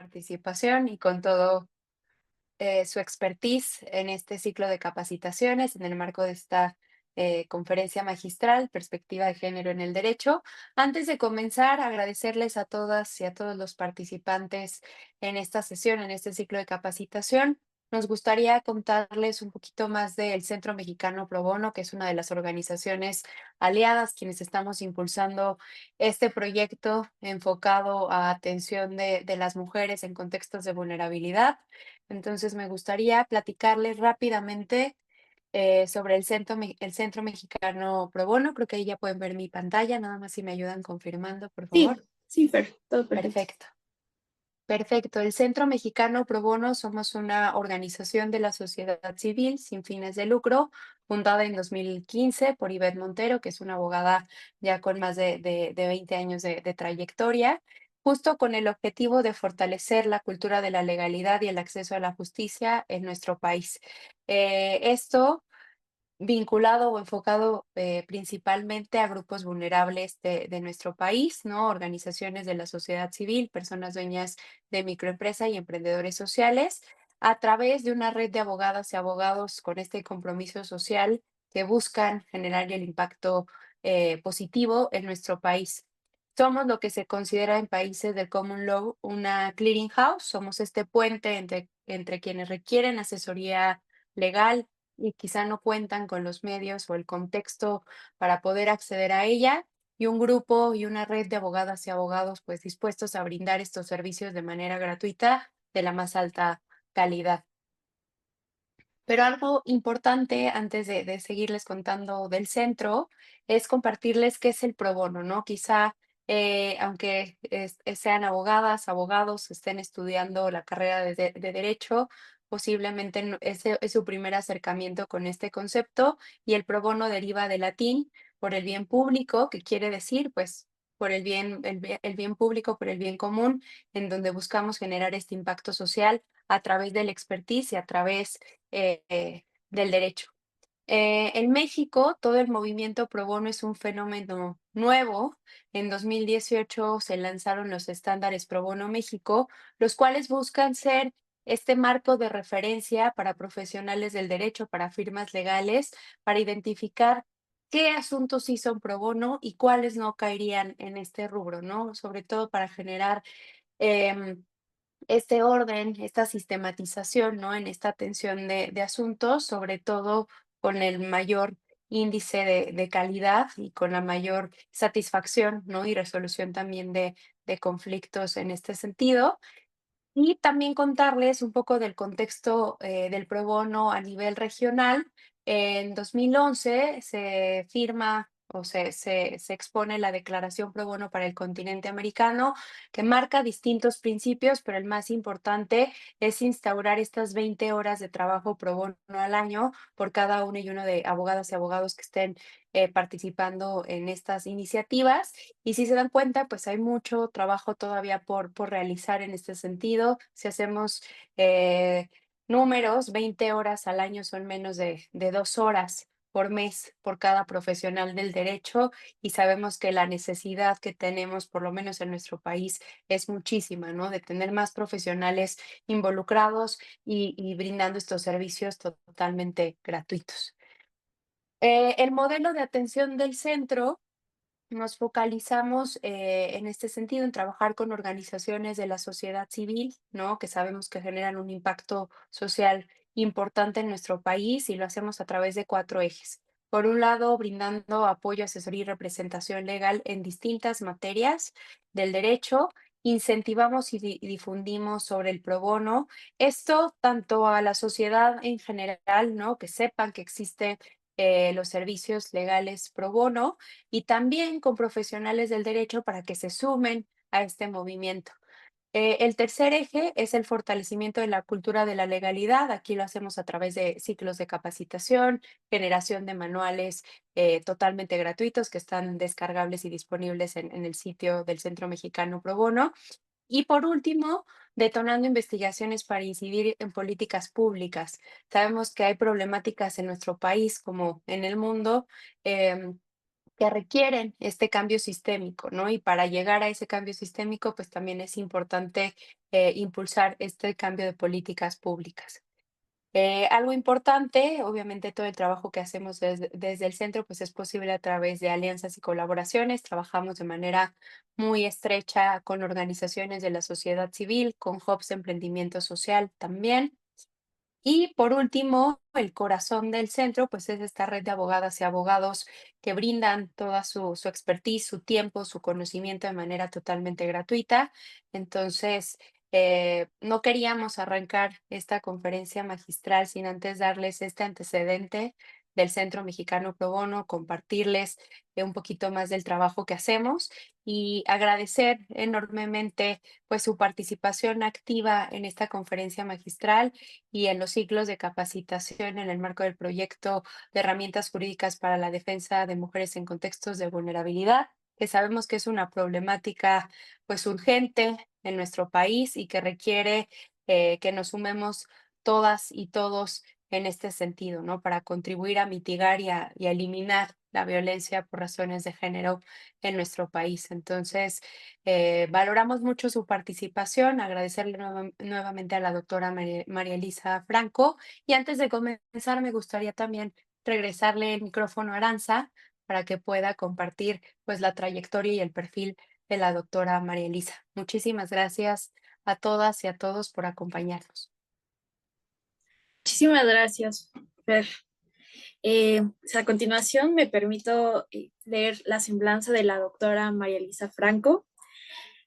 participación y con todo su expertise en este ciclo de capacitaciones en el marco de esta conferencia magistral, Perspectiva de Género en el Derecho. Antes de comenzar, agradecerles a todas y a todos los participantes en esta sesión, en este ciclo de capacitación. Nos gustaría contarles un poquito más del Centro Mexicano Pro Bono, que es una de las organizaciones aliadas quienes estamos impulsando este proyecto enfocado a atención de las mujeres en contextos de vulnerabilidad. Entonces, me gustaría platicarles rápidamente sobre el Centro Mexicano Pro Bono. Creo que ahí ya pueden ver mi pantalla, nada más si me ayudan confirmando, por favor. Sí, sí, Fer, todo perfecto. Perfecto. Perfecto. El Centro Mexicano Pro Bono somos una organización de la sociedad civil sin fines de lucro, fundada en 2015 por Ivette Montero, que es una abogada ya con más de 20 años de trayectoria, justo con el objetivo de fortalecer la cultura de la legalidad y el acceso a la justicia en nuestro país. Esto vinculado o enfocado, principalmente a grupos vulnerables de nuestro país, ¿no? Organizaciones de la sociedad civil, personas dueñas de microempresa y emprendedores sociales, a través de una red de abogadas y abogados con este compromiso social que buscan generar el impacto, positivo en nuestro país. Somos lo que se considera en países del common law una clearing house, somos este puente entre quienes requieren asesoría legal y quizá no cuentan con los medios o el contexto para poder acceder a ella, y un grupo y una red de abogadas y abogados pues dispuestos a brindar estos servicios de manera gratuita de la más alta calidad. Pero algo importante antes de seguirles contando del centro es compartirles qué es el pro bono, ¿no? Quizá, aunque sean abogadas, abogados, estén estudiando la carrera de derecho, posiblemente ese es su primer acercamiento con este concepto, y el pro bono deriva del latín por el bien público, que quiere decir, pues, por el bien público, por el bien común, en donde buscamos generar este impacto social a través del expertise y a través del derecho. En México, todo el movimiento pro bono es un fenómeno nuevo. En 2018 se lanzaron los estándares Pro Bono México, los cuales buscan ser este marco de referencia para profesionales del derecho, para firmas legales, para identificar qué asuntos sí son pro bono y cuáles no caerían en este rubro, ¿no? Sobre todo para generar em, este orden, esta sistematización, ¿no? En esta atención de asuntos, sobre todo con el mayor índice de calidad y con la mayor satisfacción, ¿no? Y resolución también de conflictos en este sentido. Y también contarles un poco del contexto, del pro bono a nivel regional. En 2011 se firma o se expone la Declaración Pro Bono para el continente americano, que marca distintos principios, pero el más importante es instaurar estas 20 horas de trabajo pro bono al año por cada uno y uno de abogadas y abogados que estén, participando en estas iniciativas. Y si se dan cuenta, pues hay mucho trabajo todavía por realizar en este sentido. Si hacemos números, 20 horas al año son menos de 2 horas por mes por cada profesional del derecho, y sabemos que la necesidad que tenemos, por lo menos en nuestro país, es muchísima, ¿no? De tener más profesionales involucrados y brindando estos servicios totalmente gratuitos. El modelo de atención del centro nos focalizamos, en este sentido, en trabajar con organizaciones de la sociedad civil, ¿no? Que sabemos que generan un impacto social importante en nuestro país, y lo hacemos a través de 4 ejes. Por un lado, brindando apoyo, asesoría y representación legal en distintas materias del derecho. Incentivamos y difundimos sobre el pro bono. Esto tanto a la sociedad en general, ¿no? Que sepan que existen los servicios legales pro bono, y también con profesionales del derecho para que se sumen a este movimiento. El tercer eje es el fortalecimiento de la cultura de la legalidad. Aquí lo hacemos a través de ciclos de capacitación, generación de manuales totalmente gratuitos que están descargables y disponibles en el sitio del Centro Mexicano Pro Bono. Y por último, detonando investigaciones para incidir en políticas públicas. Sabemos que hay problemáticas en nuestro país como en el mundo, em, que requieren este cambio sistémico, ¿no? Y para llegar a ese cambio sistémico, pues también es importante impulsar este cambio de políticas públicas. Algo importante, obviamente todo el trabajo que hacemos desde el centro, pues es posible a través de alianzas y colaboraciones. Trabajamos de manera muy estrecha con organizaciones de la sociedad civil, con hubs de emprendimiento social también. Y por último, el corazón del centro, pues es esta red de abogadas y abogados que brindan toda su expertise, su tiempo, su conocimiento de manera totalmente gratuita. Entonces, no queríamos arrancar esta conferencia magistral sin antes darles este antecedente del Centro Mexicano Pro Bono, compartirles un poquito más del trabajo que hacemos y agradecer enormemente pues su participación activa en esta conferencia magistral y en los ciclos de capacitación en el marco del proyecto de herramientas jurídicas para la defensa de mujeres en contextos de vulnerabilidad, que sabemos que es una problemática pues urgente en nuestro país y que requiere que nos sumemos todas y todos en este sentido, ¿no? Para contribuir a mitigar y a eliminar la violencia por razones de género en nuestro país. Entonces, valoramos mucho su participación, agradecerle nuevamente a la doctora María Elisa Franco. Y antes de comenzar, me gustaría también regresarle el micrófono a Aranza para que pueda compartir pues la trayectoria y el perfil de la doctora María Elisa. Muchísimas gracias a todas y a todos por acompañarnos. Muchísimas gracias, Fer. A continuación me permito leer la semblanza de la doctora María Elisa Franco,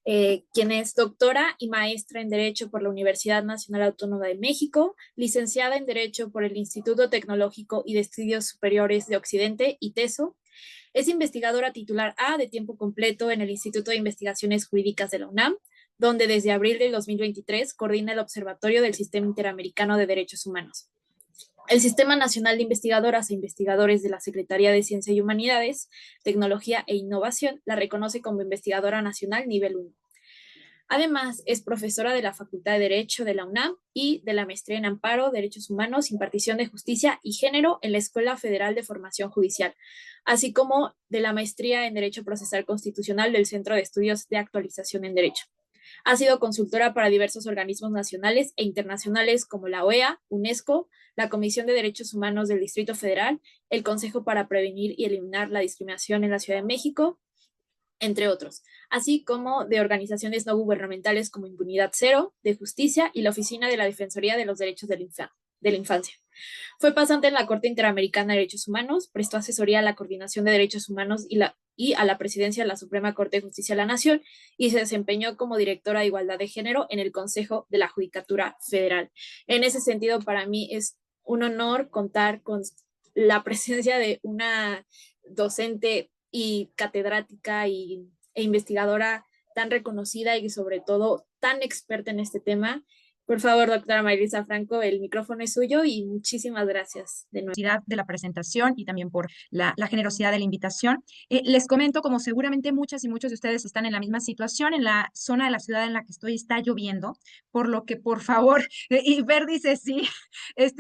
quien es doctora y maestra en Derecho por la Universidad Nacional Autónoma de México, licenciada en Derecho por el Instituto Tecnológico y de Estudios Superiores de Occidente, ITESO. Es investigadora titular A de tiempo completo en el Instituto de Investigaciones Jurídicas de la UNAM, donde desde abril del 2023 coordina el Observatorio del Sistema Interamericano de Derechos Humanos. El Sistema Nacional de Investigadoras e Investigadores de la Secretaría de Ciencia y Humanidades, Tecnología e Innovación la reconoce como investigadora nacional nivel 1. Además, es profesora de la Facultad de Derecho de la UNAM y de la Maestría en Amparo, Derechos Humanos, Impartición de Justicia y Género en la Escuela Federal de Formación Judicial, así como de la Maestría en Derecho Procesal Constitucional del Centro de Estudios de Actualización en Derecho. Ha sido consultora para diversos organismos nacionales e internacionales como la OEA, UNESCO, la Comisión de Derechos Humanos del Distrito Federal, el Consejo para Prevenir y Eliminar la Discriminación en la Ciudad de México, entre otros, así como de organizaciones no gubernamentales como Impunidad Cero, de Justicia y la Oficina de la Defensoría de los Derechos de la Infancia. Fue pasante en la Corte Interamericana de Derechos Humanos, prestó asesoría a la Coordinación de Derechos Humanos y a la presidencia de la Suprema Corte de Justicia de la Nación y se desempeñó como directora de Igualdad de Género en el Consejo de la Judicatura Federal. En ese sentido, para mí es un honor contar con la presencia de una docente y catedrática e investigadora tan reconocida y sobre todo tan experta en este tema. Por favor, doctora Marisa Franco, el micrófono es suyo y muchísimas gracias de nuevo. De la presentación y también por la generosidad de la invitación. Les comento, como seguramente muchas y muchos de ustedes están en la misma situación, en la zona de la ciudad en la que estoy está lloviendo, por lo que por favor, y Ver dice sí,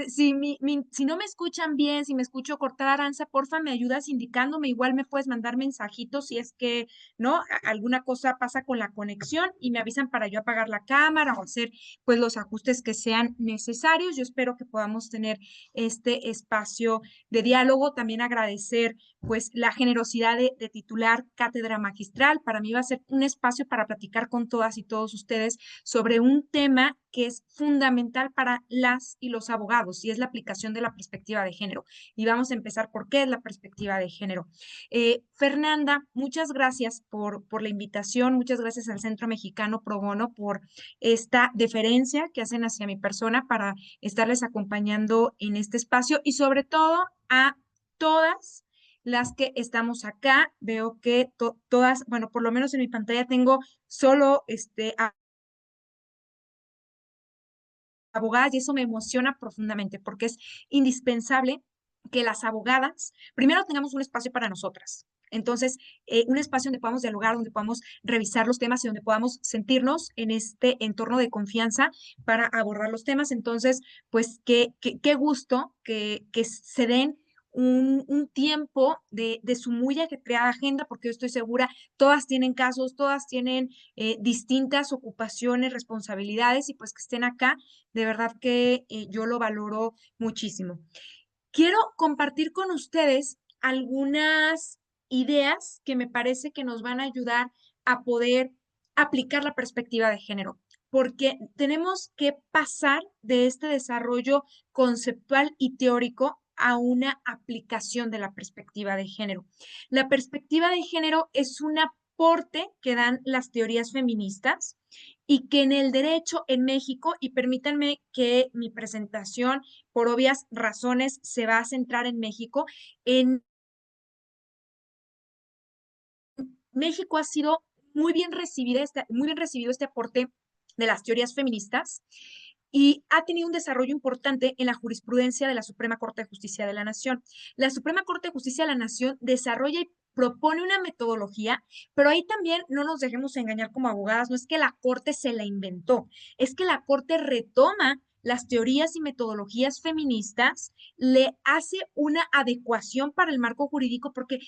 si no me escuchan bien, si me escucho cortar Aranza, porfa, me ayudas indicándome, igual me puedes mandar mensajitos si es que, ¿no? Alguna cosa pasa con la conexión y me avisan para yo apagar la cámara o hacer pues los ajustes que sean necesarios. Yo espero que podamos tener este espacio de diálogo. También agradecer pues la generosidad de titular cátedra magistral. Para mí va a ser un espacio para platicar con todas y todos ustedes sobre un tema que es fundamental para las y los abogados y es la aplicación de la perspectiva de género. Y vamos a empezar por qué es la perspectiva de género. Fernanda, muchas gracias por la invitación, muchas gracias al Centro Mexicano Pro Bono por esta deferencia que hacen hacia mi persona para estarles acompañando en este espacio y sobre todo a todas las que estamos acá. Veo que todas, bueno, por lo menos en mi pantalla tengo solo abogadas y eso me emociona profundamente porque es indispensable que las abogadas primero tengamos un espacio para nosotras. Entonces, un espacio donde podamos dialogar, donde podamos revisar los temas y donde podamos sentirnos en este entorno de confianza para abordar los temas. Entonces, pues qué gusto que se den un tiempo de su muy ajetreada agenda, porque yo estoy segura, todas tienen casos, todas tienen distintas ocupaciones, responsabilidades, y pues que estén acá, de verdad que yo lo valoro muchísimo. Quiero compartir con ustedes algunas ideas que me parece que nos van a ayudar a poder aplicar la perspectiva de género, porque tenemos que pasar de este desarrollo conceptual y teórico a una aplicación de la perspectiva de género. La perspectiva de género es un aporte que dan las teorías feministas y que en el derecho en México, y permítanme que mi presentación por obvias razones se va a centrar en México. En México ha sido muy bien recibido este aporte de las teorías feministas y ha tenido un desarrollo importante en la jurisprudencia de la Suprema Corte de Justicia de la Nación. La Suprema Corte de Justicia de la Nación desarrolla y propone una metodología, pero ahí también no nos dejemos engañar como abogadas, no es que la Corte se la inventó, es que la Corte retoma las teorías y metodologías feministas, le hace una adecuación para el marco jurídico, porque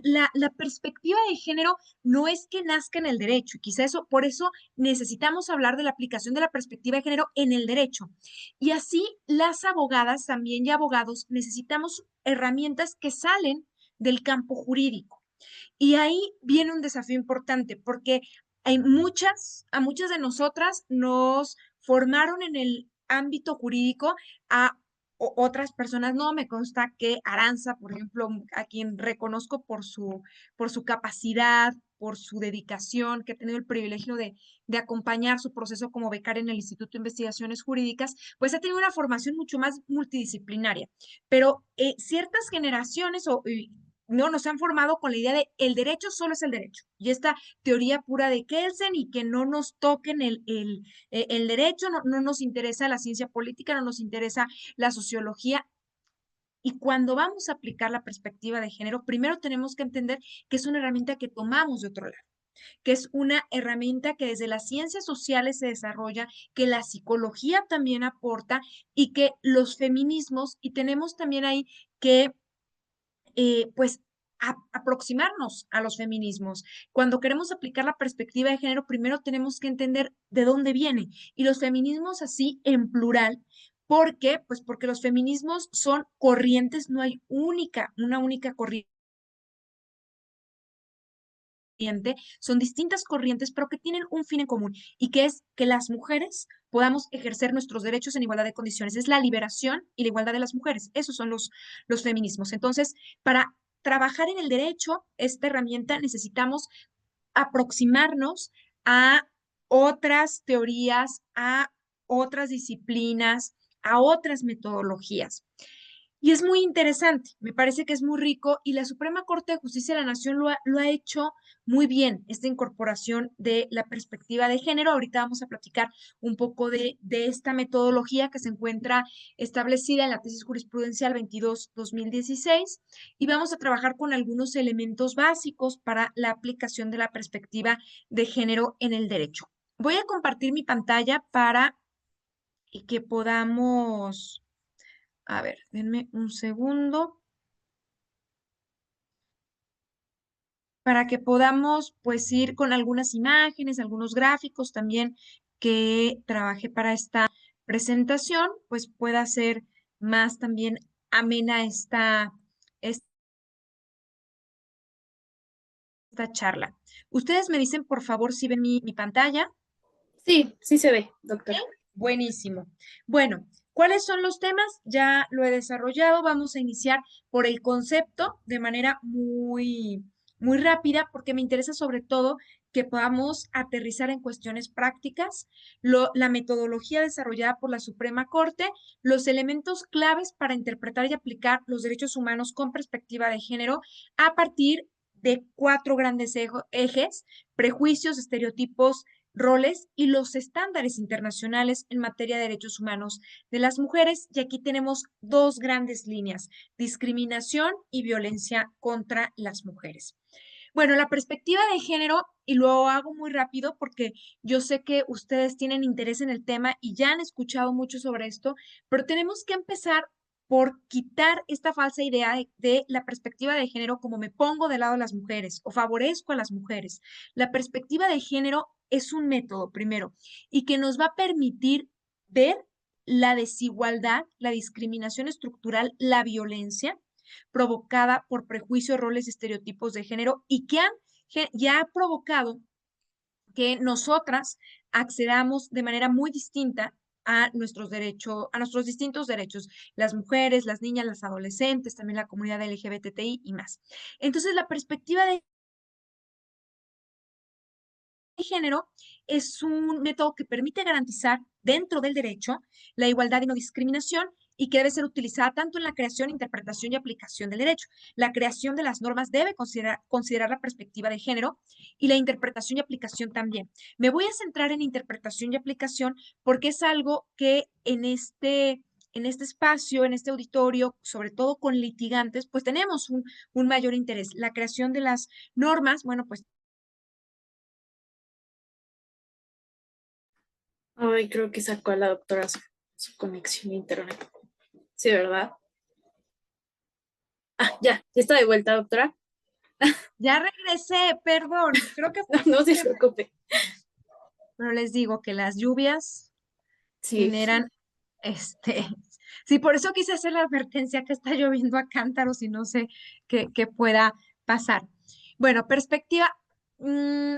la perspectiva de género no es que nazca en el derecho, y quizá eso, por eso necesitamos hablar de la aplicación de la perspectiva de género en el derecho. Y así las abogadas también y abogados necesitamos herramientas que salen del campo jurídico. Y ahí viene un desafío importante porque a muchas de nosotras nos formaron en el ámbito jurídico, a otras personas. No me consta que Aranza, por ejemplo, a quien reconozco por su capacidad, por su dedicación, que he tenido el privilegio de acompañar su proceso como becaria en el Instituto de Investigaciones Jurídicas, pues ha tenido una formación mucho más multidisciplinaria. Pero ciertas generaciones no nos han formado con la idea de el derecho solo es el derecho. Y esta teoría pura de Kelsen y que no nos toquen el derecho, no nos interesa la ciencia política, no nos interesa la sociología. Y cuando vamos a aplicar la perspectiva de género, primero tenemos que entender que es una herramienta que tomamos de otro lado, que es una herramienta que desde las ciencias sociales se desarrolla, que la psicología también aporta y que los feminismos, y tenemos también ahí que pues aproximarnos a los feminismos. Cuando queremos aplicar la perspectiva de género, primero tenemos que entender de dónde viene. Y los feminismos así en plural. ¿Por qué? Pues porque los feminismos son corrientes, no hay una única corriente, son distintas corrientes, pero que tienen un fin en común y que es que las mujeres podamos ejercer nuestros derechos en igualdad de condiciones. Es la liberación y la igualdad de las mujeres. Esos son los feminismos. Entonces, para trabajar en el derecho, esta herramienta necesitamos aproximarnos a otras teorías, a otras disciplinas, a otras metodologías. Y es muy interesante, me parece que es muy rico y la Suprema Corte de Justicia de la Nación lo ha hecho muy bien, esta incorporación de la perspectiva de género. Ahorita vamos a platicar un poco de esta metodología que se encuentra establecida en la tesis jurisprudencial 22-2016 y vamos a trabajar con algunos elementos básicos para la aplicación de la perspectiva de género en el derecho. Voy a compartir mi pantalla para que podamos... A ver, denme un segundo para que podamos pues ir con algunas imágenes, algunos gráficos también que trabajé para esta presentación, pues pueda ser más también amena esta charla. Ustedes me dicen, por favor, si ven mi pantalla. Sí, sí se ve, doctora. Buenísimo. Bueno, ¿cuáles son los temas? Ya lo he desarrollado. Vamos a iniciar por el concepto de manera muy rápida, porque me interesa sobre todo que podamos aterrizar en cuestiones prácticas, la metodología desarrollada por la Suprema Corte, los elementos claves para interpretar y aplicar los derechos humanos con perspectiva de género a partir de 4 grandes ejes: prejuicios, estereotipos, roles y los estándares internacionales en materia de derechos humanos de las mujeres. Y aquí tenemos 2 grandes líneas: discriminación y violencia contra las mujeres. Bueno, la perspectiva de género, y lo hago muy rápido porque yo sé que ustedes tienen interés en el tema y ya han escuchado mucho sobre esto, pero tenemos que empezar por quitar esta falsa idea de la perspectiva de género como me pongo del lado de las mujeres o favorezco a las mujeres. La perspectiva de género es un método, primero, y que nos va a permitir ver la desigualdad, la discriminación estructural, la violencia provocada por prejuicios, roles, estereotipos de género y que ya ha provocado que nosotras accedamos de manera muy distinta a nuestros derechos, a nuestros distintos derechos, las mujeres, las niñas, las adolescentes, también la comunidad LGBTI y más. Entonces, la perspectiva de género es un método que permite garantizar dentro del derecho la igualdad y no discriminación y que debe ser utilizada tanto en la creación, interpretación y aplicación del derecho. La creación de las normas debe considerar la perspectiva de género y la interpretación y aplicación también. Me voy a centrar en interpretación y aplicación porque es algo que en este espacio, en este auditorio, sobre todo con litigantes, pues tenemos un mayor interés. La creación de las normas, bueno, pues Ay, creo que sacó a la doctora su conexión a internet. Sí, ¿verdad? Ah, ya está de vuelta, doctora. ya regresé, perdón, creo que No, fue no un se tema, preocupe. pero les digo que las lluvias Sí, generan, sí, por eso quise hacer la advertencia que está lloviendo a cántaros y no sé qué pueda pasar. Bueno, perspectiva, mm,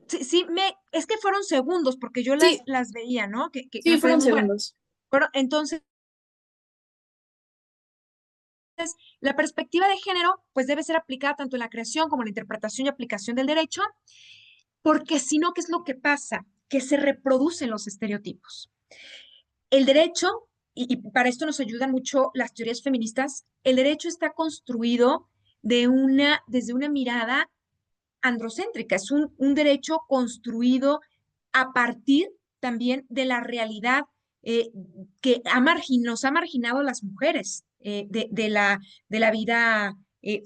sí, es que fueron segundos porque yo sí, las veía, ¿no? Que sí, me fueron parecen muy buenas. segundos. Pero entonces, la perspectiva de género, pues debe ser aplicada tanto en la creación como en la interpretación y aplicación del derecho, porque si no, ¿qué es lo que pasa? Que se reproducen los estereotipos. El derecho, y para esto nos ayudan mucho las teorías feministas, el derecho está construido desde una mirada androcéntrica, es un derecho construido a partir también de la realidad eh, que nos ha marginado las mujeres de la vida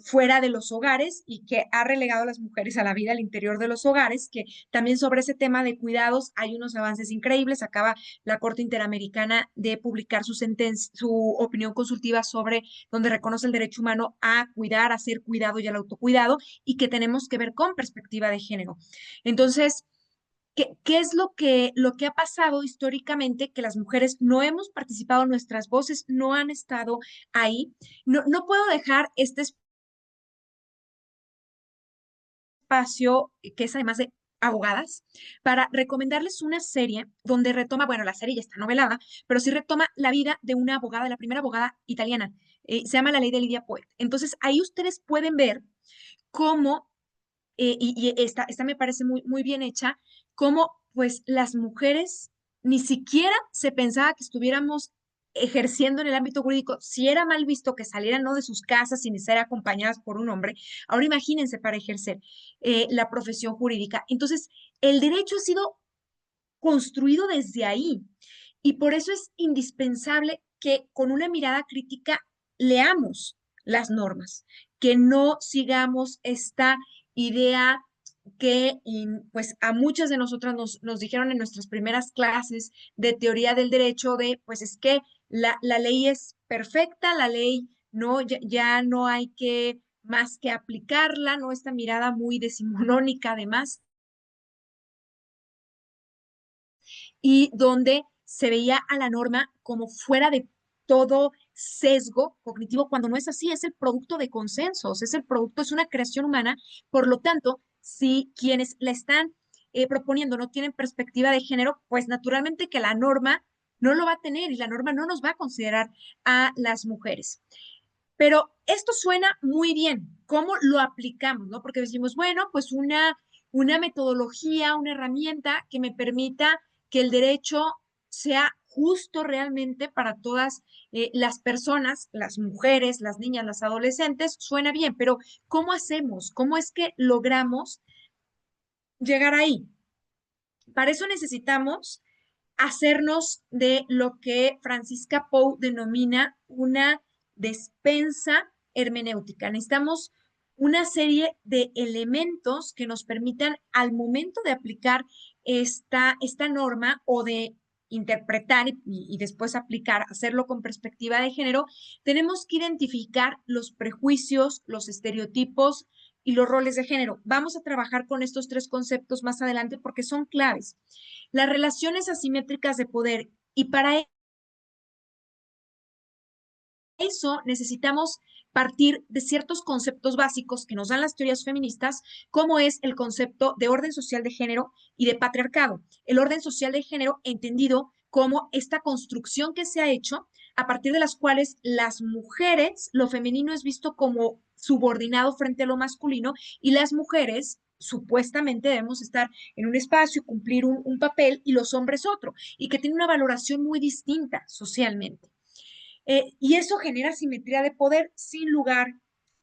fuera de los hogares y que ha relegado a las mujeres a la vida al interior de los hogares, que también sobre ese tema de cuidados hay unos avances increíbles. Acaba la Corte Interamericana de publicar su opinión consultiva sobre donde reconoce el derecho humano a cuidar, a ser cuidado y al autocuidado y que tenemos que ver con perspectiva de género. Entonces, ¿qué es lo que ha pasado históricamente? Que las mujeres no hemos participado, nuestras voces no han estado ahí. No puedo dejar este espacio, que es además de abogadas, para recomendarles una serie donde retoma, bueno, la serie ya está novelada, pero sí retoma la vida de una abogada, la primera abogada italiana. Se llama La Ley de Lidia Poet. Entonces, ahí ustedes pueden ver cómo y esta me parece muy bien hecha, como pues las mujeres ni siquiera se pensaba que estuviéramos ejerciendo en el ámbito jurídico, si era mal visto que salieran no de sus casas sin ser acompañadas por un hombre, ahora imagínense para ejercer la profesión jurídica. Entonces, el derecho ha sido construido desde ahí y por eso es indispensable que con una mirada crítica leamos las normas, que no sigamos esta idea que pues a muchas de nosotras nos dijeron en nuestras primeras clases de teoría del derecho de pues es que la ley es perfecta, la ley no, ya no hay que más que aplicarla, ¿no? Esta mirada muy decimonónica además y donde se veía a la norma como fuera de todo sesgo cognitivo, cuando no es así, es el producto de consensos, es el producto, es una creación humana, por lo tanto, si quienes la están proponiendo no tienen perspectiva de género, pues naturalmente que la norma no lo va a tener y la norma no nos va a considerar a las mujeres. Pero esto suena muy bien. ¿Cómo lo aplicamos? ¿No? Porque decimos, bueno, pues una metodología, una herramienta que me permita que el derecho sea justo realmente para todas las personas, las mujeres, las niñas, las adolescentes, suena bien, pero ¿cómo hacemos? ¿Cómo es que logramos llegar ahí? Para eso necesitamos hacernos de lo que Francisca Pou denomina una despensa hermenéutica. Necesitamos una serie de elementos que nos permitan al momento de aplicar esta norma o de interpretar y después aplicar, hacerlo con perspectiva de género, tenemos que identificar los prejuicios, los estereotipos y los roles de género. Vamos a trabajar con estos tres conceptos más adelante porque son claves. Las relaciones asimétricas de poder, y para eso necesitamos partir de ciertos conceptos básicos que nos dan las teorías feministas, como es el concepto de orden social de género y de patriarcado. El orden social de género entendido como esta construcción que se ha hecho a partir de las cuales las mujeres, lo femenino es visto como subordinado frente a lo masculino, y las mujeres supuestamente debemos estar en un espacio, cumplir un papel, y los hombres otro, y que tiene una valoración muy distinta socialmente. Y eso genera simetría de poder sin lugar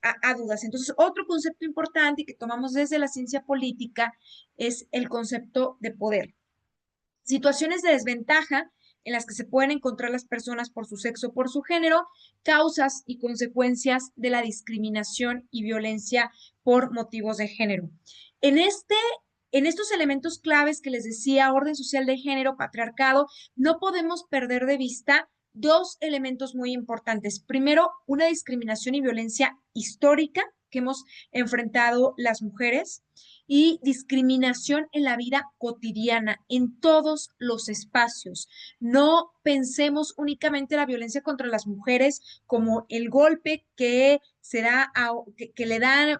a dudas. Entonces, otro concepto importante que tomamos desde la ciencia política es el concepto de poder. Situaciones de desventaja en las que se pueden encontrar las personas por su sexo o por su género, causas y consecuencias de la discriminación y violencia por motivos de género. En estos elementos claves que les decía, orden social de género, patriarcado, no podemos perder de vista dos elementos muy importantes. Primero, una discriminación y violencia histórica que hemos enfrentado las mujeres, y discriminación en la vida cotidiana, en todos los espacios. No pensemos únicamente la violencia contra las mujeres como el golpe que se da que le dan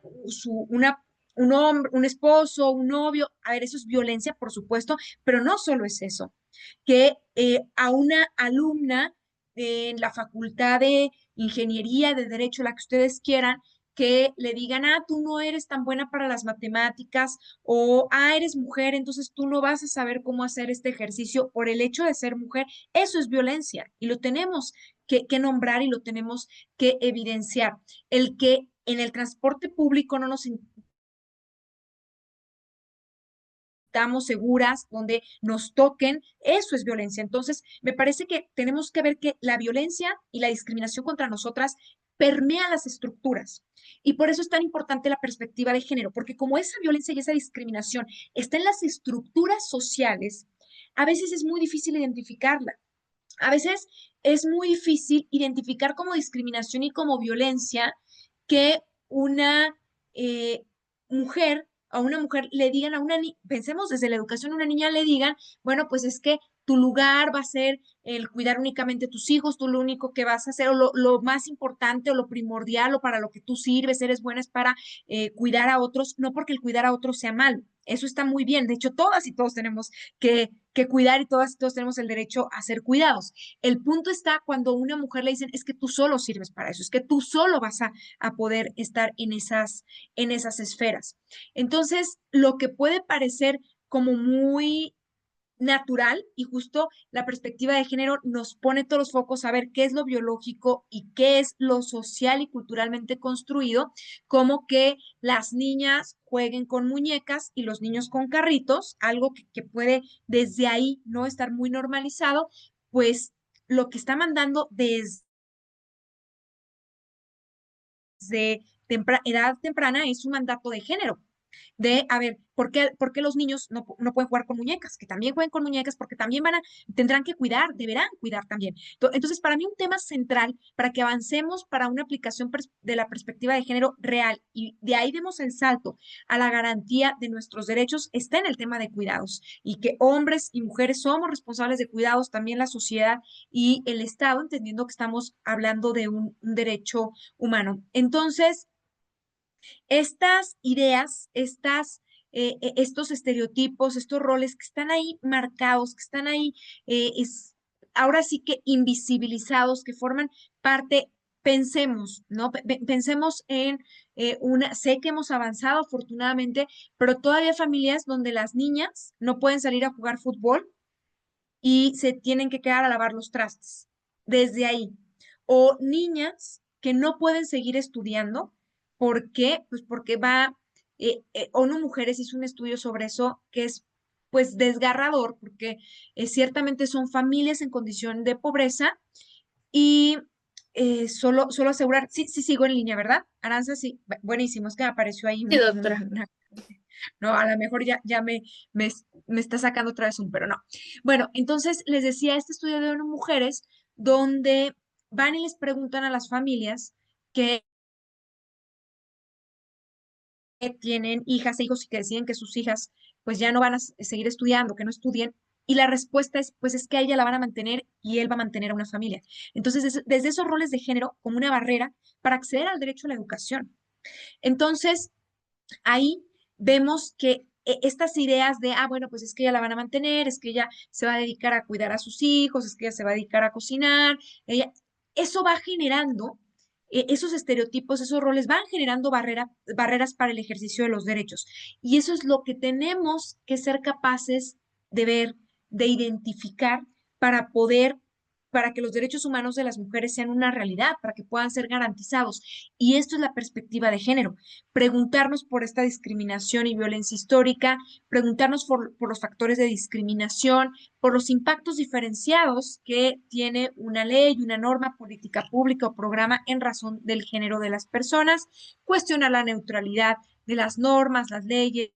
un hombre, un esposo, un novio. A ver, eso es violencia, por supuesto, pero no solo es eso. Que a una alumna en la facultad de ingeniería, de derecho, la que ustedes quieran, que le digan, tú no eres tan buena para las matemáticas, o, eres mujer, entonces tú no vas a saber cómo hacer este ejercicio por el hecho de ser mujer. Eso es violencia y lo tenemos que nombrar y lo tenemos que evidenciar. El que en el transporte público no nos estamos seguras, donde nos toquen, eso es violencia. Entonces, me parece que tenemos que ver que la violencia y la discriminación contra nosotras permea las estructuras. Y por eso es tan importante la perspectiva de género, porque como esa violencia y esa discriminación está en las estructuras sociales, a veces es muy difícil identificarla. A veces es muy difícil identificar como discriminación y como violencia que una mujer, a una mujer le digan, pensemos desde la educación, a una niña le digan, bueno, pues es que tu lugar va a ser el cuidar únicamente a tus hijos, tú lo único que vas a hacer, o lo más importante, o lo primordial, o para lo que tú sirves, eres buena es para cuidar a otros, no porque el cuidar a otros sea malo. Eso está muy bien. De hecho, todas y todos tenemos que cuidar, y todas y todos tenemos el derecho a ser cuidados. El punto está cuando a una mujer le dicen, es que tú solo sirves para eso, es que tú solo vas a poder estar en esas esferas. Entonces, lo que puede parecer como muy natural, y justo la perspectiva de género nos pone todos los focos a ver qué es lo biológico y qué es lo social y culturalmente construido, como que las niñas jueguen con muñecas y los niños con carritos, algo que puede desde ahí no estar muy normalizado. Pues lo que está mandando desde edad temprana es un mandato de género, de, a ver, ¿por qué los niños no pueden jugar con muñecas? Que también jueguen con muñecas, porque también tendrán que cuidar, deberán cuidar también. Entonces, para mí un tema central para que avancemos para una aplicación de la perspectiva de género real, y de ahí demos el salto a la garantía de nuestros derechos, está en el tema de cuidados, y que hombres y mujeres somos responsables de cuidados, también la sociedad y el Estado, entendiendo que estamos hablando de un derecho humano. Entonces, estas ideas, estos estereotipos, estos roles que están ahí marcados, que están ahí, ahora sí que invisibilizados, que forman parte, pensemos, ¿no? Pensemos en sé que hemos avanzado afortunadamente, pero todavía hay familias donde las niñas no pueden salir a jugar fútbol y se tienen que quedar a lavar los trastes, desde ahí. O niñas que no pueden seguir estudiando. ¿Por qué? Pues porque ONU Mujeres hizo un estudio sobre eso que es pues desgarrador, porque ciertamente son familias en condición de pobreza, y solo asegurar, sí, sí sigo en línea, ¿verdad? Aranza, sí, buenísimo, es que apareció ahí Sí, doctora. No, a lo mejor me, me está sacando otra vez un, pero no. Bueno, entonces les decía, este estudio de mujeres donde van y les preguntan a las familias que tienen hijas e hijos y que deciden que sus hijas pues ya no van a seguir estudiando, que no estudien. Y la respuesta es, pues es que a ella la van a mantener y él va a mantener a una familia. Entonces, desde esos roles de género como una barrera para acceder al derecho a la educación. Entonces, ahí vemos que estas ideas de, bueno, pues es que ella la van a mantener, es que ella se va a dedicar a cuidar a sus hijos, es que ella se va a dedicar a cocinar, ella, eso va generando, esos estereotipos, esos roles van generando barreras para el ejercicio de los derechos. Y eso es lo que tenemos que ser capaces de ver, de identificar para poder para que los derechos humanos de las mujeres sean una realidad, para que puedan ser garantizados. Y esto es la perspectiva de género, preguntarnos por esta discriminación y violencia histórica, preguntarnos por los factores de discriminación, por los impactos diferenciados que tiene una ley, una norma, política pública o programa en razón del género de las personas, cuestionar la neutralidad de las normas, las leyes,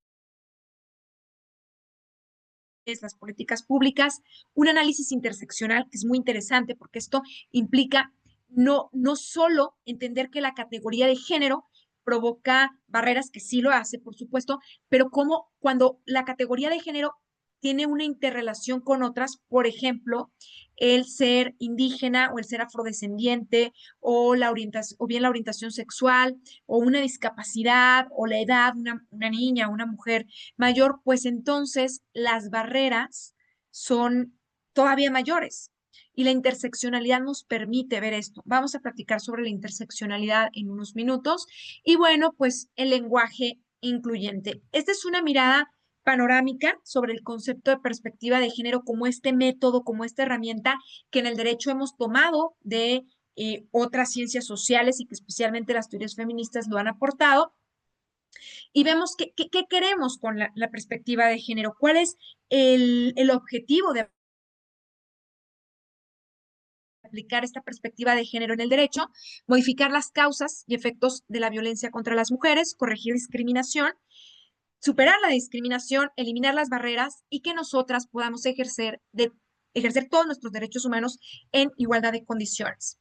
las políticas públicas, un análisis interseccional que es muy interesante porque esto implica no solo entender que la categoría de género provoca barreras, que sí lo hace, por supuesto, pero como cuando la categoría de género tiene una interrelación con otras, por ejemplo, el ser indígena o el ser afrodescendiente o la orientación, o bien la orientación sexual o una discapacidad o la edad, una niña o una mujer mayor, pues entonces las barreras son todavía mayores. Y la interseccionalidad nos permite ver esto. Vamos a platicar sobre la interseccionalidad en unos minutos. Y bueno, pues el lenguaje incluyente. Esta es una mirada panorámica sobre el concepto de perspectiva de género como este método, como esta herramienta que en el derecho hemos tomado de otras ciencias sociales y que especialmente las teorías feministas lo han aportado y vemos qué queremos con la perspectiva de género, cuál es el objetivo de aplicar esta perspectiva de género en el derecho, modificar las causas y efectos de la violencia contra las mujeres, corregir discriminación, superar la discriminación, eliminar las barreras y que nosotras podamos ejercer todos nuestros derechos humanos en igualdad de condiciones.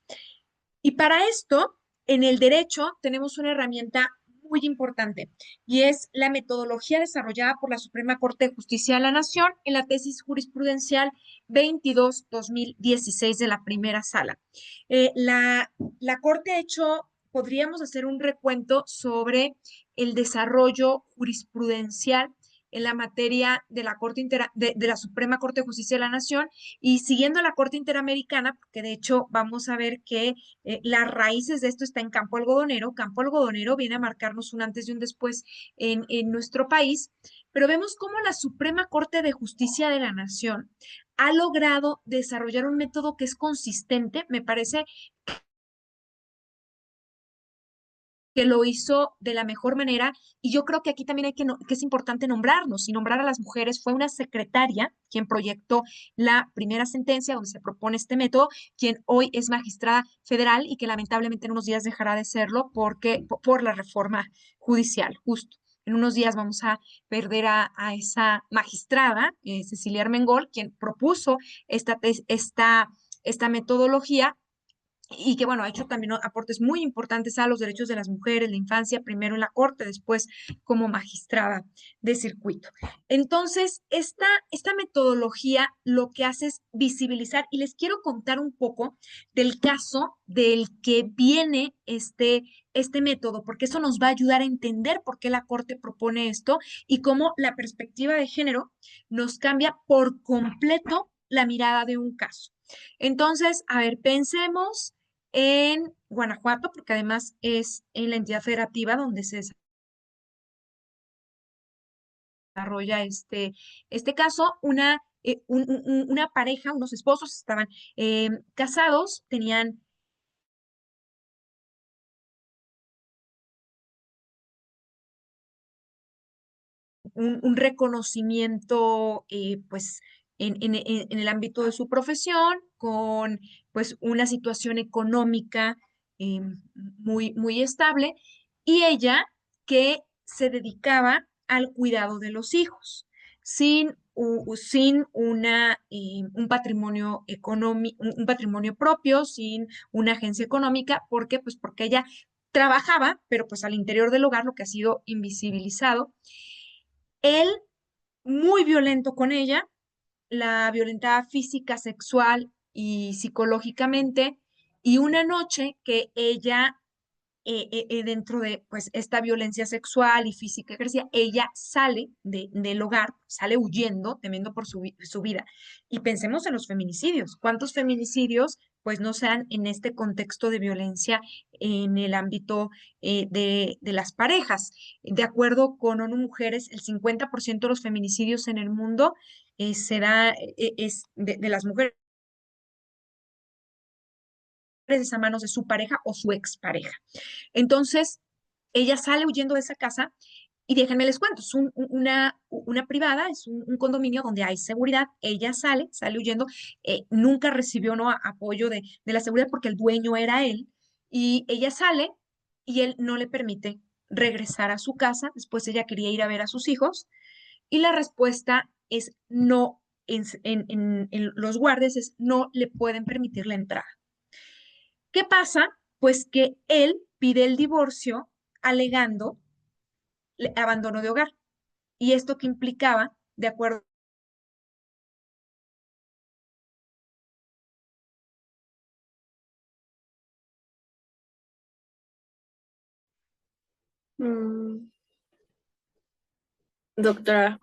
Y para esto, en el derecho tenemos una herramienta muy importante y es la metodología desarrollada por la Suprema Corte de Justicia de la Nación en la tesis jurisprudencial 22-2016 de la primera sala. La Corte ha hecho, podríamos hacer un recuento sobre el desarrollo jurisprudencial en la materia de la de la Suprema Corte de Justicia de la Nación y siguiendo la Corte Interamericana, porque de hecho vamos a ver que las raíces de esto está en Campo Algodonero. Campo Algodonero viene a marcarnos un antes y un después en nuestro país, pero vemos cómo la Suprema Corte de Justicia de la Nación ha logrado desarrollar un método que es consistente, me parece que lo hizo de la mejor manera y yo creo que aquí también que es importante nombrarnos y nombrar a las mujeres. Fue una secretaria quien proyectó la primera sentencia donde se propone este método, quien hoy es magistrada federal y que lamentablemente en unos días dejará de serlo por la reforma judicial, justo. En unos días vamos a perder a esa magistrada, Cecilia Armengol, quien propuso esta metodología y que, bueno, ha hecho también aportes muy importantes a los derechos de las mujeres, la infancia, primero en la corte, después como magistrada de circuito. Entonces, esta metodología lo que hace es visibilizar, y les quiero contar un poco del caso del que viene este método, porque eso nos va a ayudar a entender por qué la corte propone esto y cómo la perspectiva de género nos cambia por completo la mirada de un caso. Entonces, a ver, pensemos en Guanajuato, porque además es en la entidad federativa donde se desarrolla este caso. Una pareja, unos esposos estaban casados, tenían un reconocimiento pues en el ámbito de su profesión, con pues una situación económica muy estable, y ella que se dedicaba al cuidado de los hijos, sin un patrimonio económico, un patrimonio propio, sin una agencia económica. ¿Por qué? Pues porque ella trabajaba, pero pues al interior del hogar, lo que ha sido invisibilizado. Él, muy violento con ella, la violentaba física, sexual y psicológicamente, y una noche que ella dentro de pues esta violencia sexual y física que ejercía, ella sale del hogar, sale huyendo, temiendo por su vida. Y pensemos en los feminicidios. ¿Cuántos feminicidios pues no se dan en este contexto de violencia en el ámbito de las parejas? De acuerdo con ONU Mujeres, el 50% de los feminicidios en el mundo se da, es de las mujeres a manos de su pareja o su expareja. Entonces, ella sale huyendo de esa casa y déjenme les cuento, es una privada, es un condominio donde hay seguridad. Ella sale huyendo, nunca recibió ¿no? apoyo de la seguridad porque el dueño era él, y ella sale y él no le permite regresar a su casa. Después ella quería ir a ver a sus hijos y la respuesta es no, en los guardias es no le pueden permitir la entrada. ¿Qué pasa? Pues que él pide el divorcio alegando abandono de hogar. ¿Y esto que implicaba? De acuerdo. Mm, doctora,